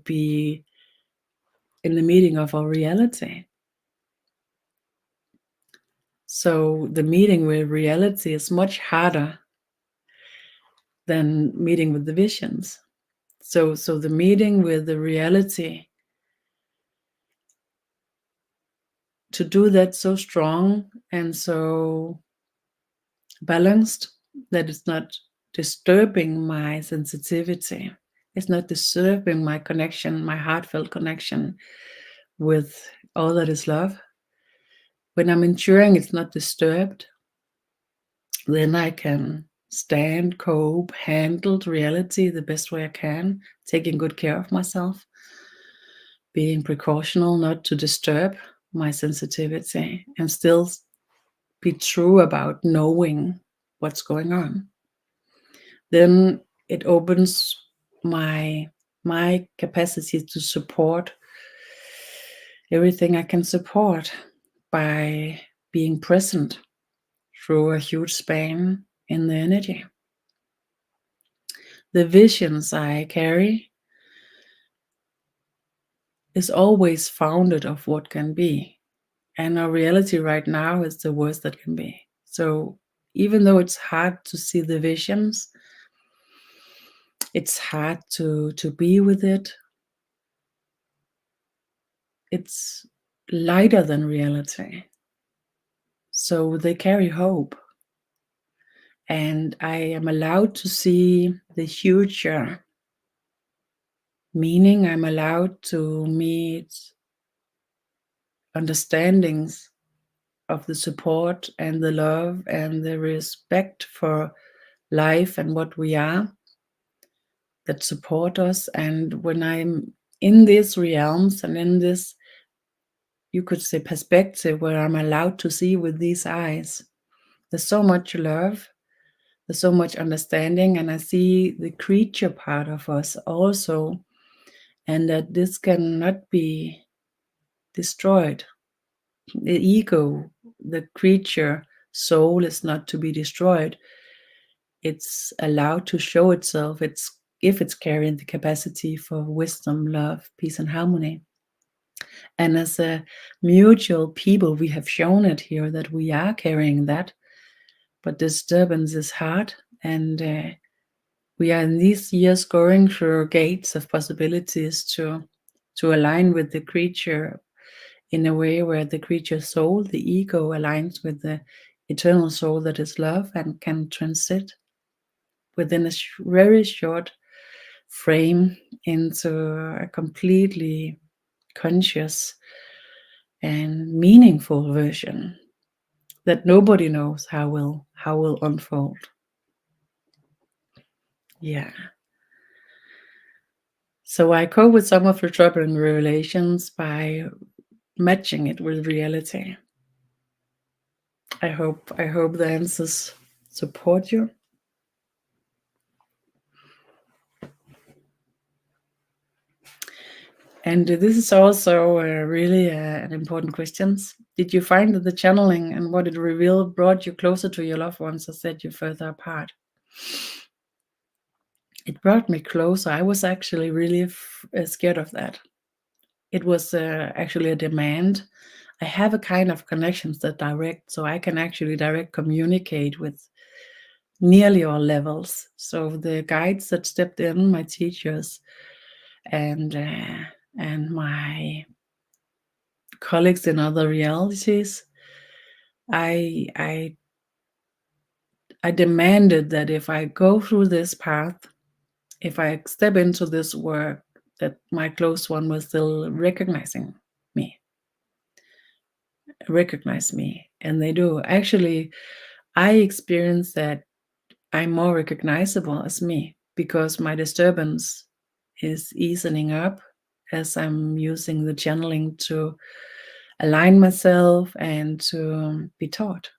be in the meeting of our reality. So the meeting with reality is much harder than meeting with the visions. So the meeting with the reality, to do that so strong and so balanced that it's not disturbing my sensitivity, it's not disturbing my connection, my heartfelt connection with all that is love. When I'm ensuring it's not disturbed, then I can stand, cope, handle reality the best way I can, taking good care of myself, being precautional not to disturb my sensitivity, and still be true about knowing what's going on. Then it opens my capacity to support everything I can support by being present through a huge span in the energy. The visions I carry is always founded of what can be, and our reality right now is the worst that can be. So even though it's hard to see the visions, it's hard to be with it. It's lighter than reality. So they carry hope. And I am allowed to see the future, meaning I'm allowed to meet understandings of the support and the love and the respect for life and what we are that support us. And when I'm in these realms and in this, you could say, perspective where I'm allowed to see with these eyes, there's so much love, there's so much understanding, and I see the creature part of us also, and that this cannot be destroyed. The ego, the creature soul is not to be destroyed. It's allowed to show itself. It's if it's carrying the capacity for wisdom, love, peace, and harmony. And as a mutual people, we have shown it here that we are carrying that. But disturbance is hard, and we are in these years going through gates of possibilities to align with the creature in a way where the creature soul, the ego, aligns with the eternal soul that is love and can transit within a very short frame into a completely conscious and meaningful version that nobody knows how will unfold. Yeah. So I cope with some of the troubling revelations by matching it with reality. I hope the answers support you. And this is also really an important question. Did you find that the channeling and what it revealed brought you closer to your loved ones or set you further apart? It brought me closer. I was actually really scared of that. It was actually a demand. I have a kind of connections that direct, so I can actually direct communicate with nearly all levels. So the guides that stepped in, my teachers, and my colleagues in other realities, I demanded that if I go through this path, if I step into this work, that my close one was still recognize me, and they do. Actually, I experience that I'm more recognizable as me because my disturbance is easing up as I'm using the channeling to align myself and to be taught.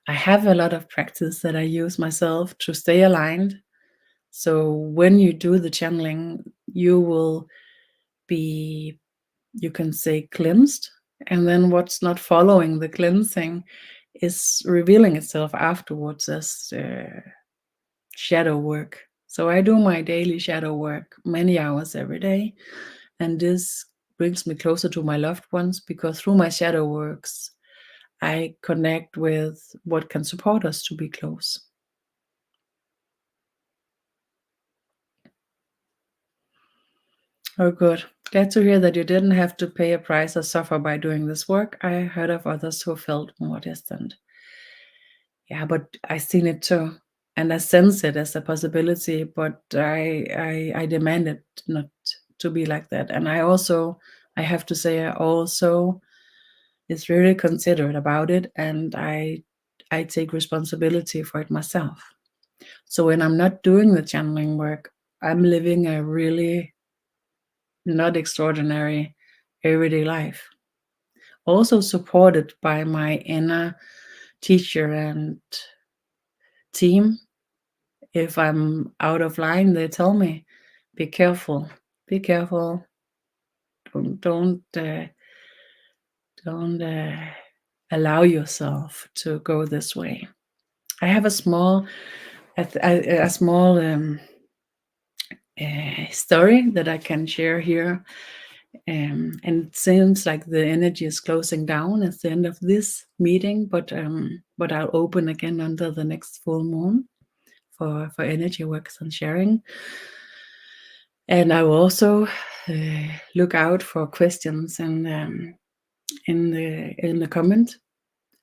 I have a lot of practice that I use myself to stay aligned. So when you do the channeling, you will be, you can say, cleansed. And then what's not following the cleansing is revealing itself afterwards as shadow work. So I do my daily shadow work many hours every day. And this brings me closer to my loved ones because through my shadow works, I connect with what can support us to be close. Oh, good. Glad to hear that you didn't have to pay a price or suffer by doing this work. I heard of others who felt more distant. Yeah, but I seen it too, and I sense it as a possibility. But I demand it not to be like that. And I have to say, I also is really considerate about it, and I take responsibility for it myself. So when I'm not doing the channeling work, I'm living a really not extraordinary everyday life. Also supported by my inner teacher and team. If I'm out of line, they tell me, be careful, be careful. Don't allow yourself to go this way. I have a small story that I can share here. And it seems like the energy is closing down at the end of this meeting, but I'll open again under the next full moon for energy works and sharing. And I will also look out for questions and in the comment,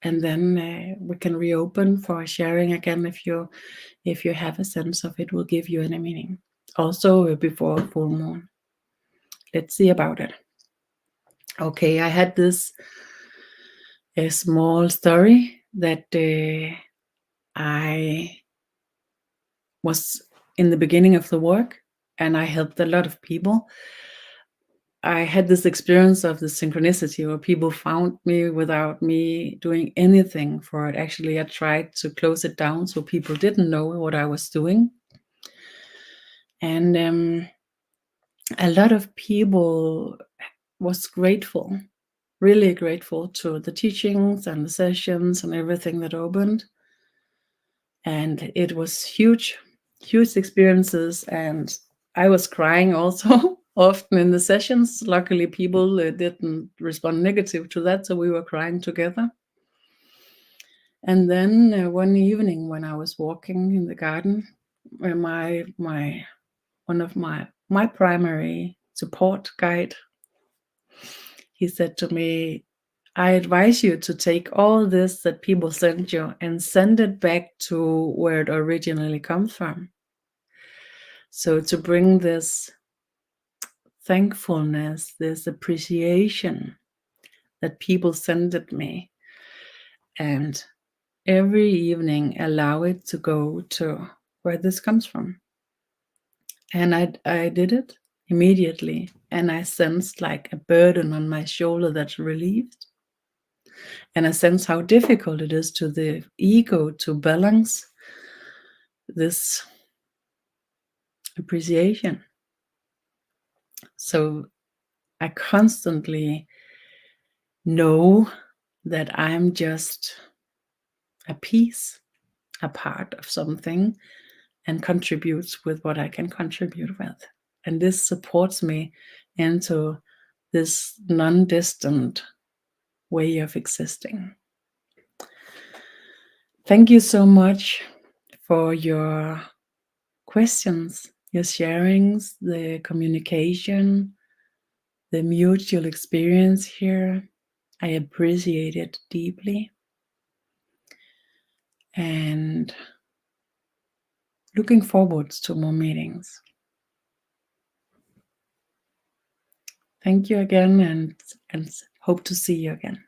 and then we can reopen for sharing again if you have a sense of it will give you any meaning. Also before full moon. Let's see about it. Okay, I had this a small story that I was in the beginning of the work, and I helped a lot of people. I had this experience of the synchronicity where people found me without me doing anything for it. Actually, I tried to close it down so people didn't know what I was doing. And a lot of people was grateful, really grateful to the teachings and the sessions and everything that opened. And it was huge experiences, and I was crying also often in the sessions. Luckily, people didn't respond negative to that, so we were crying together. And then one evening when I was walking in the garden, my one of my primary support guide, he said to me, I advise you to take all this that people send you and send it back to where it originally comes from. So to bring this thankfulness, this appreciation that people send at me, and every evening allow it to go to where this comes from. And I did it immediately, and I sensed like a burden on my shoulder that's relieved. And I sense how difficult it is to the ego to balance this appreciation. So I constantly know that I'm just a piece, a part of something, and contributes with what I can contribute with. And this supports me into this non-distant way of existing. Thank you so much for your questions, your sharings, the communication, the mutual experience here. I appreciate it deeply. And looking forward to more meetings. Thank you again, and hope to see you again.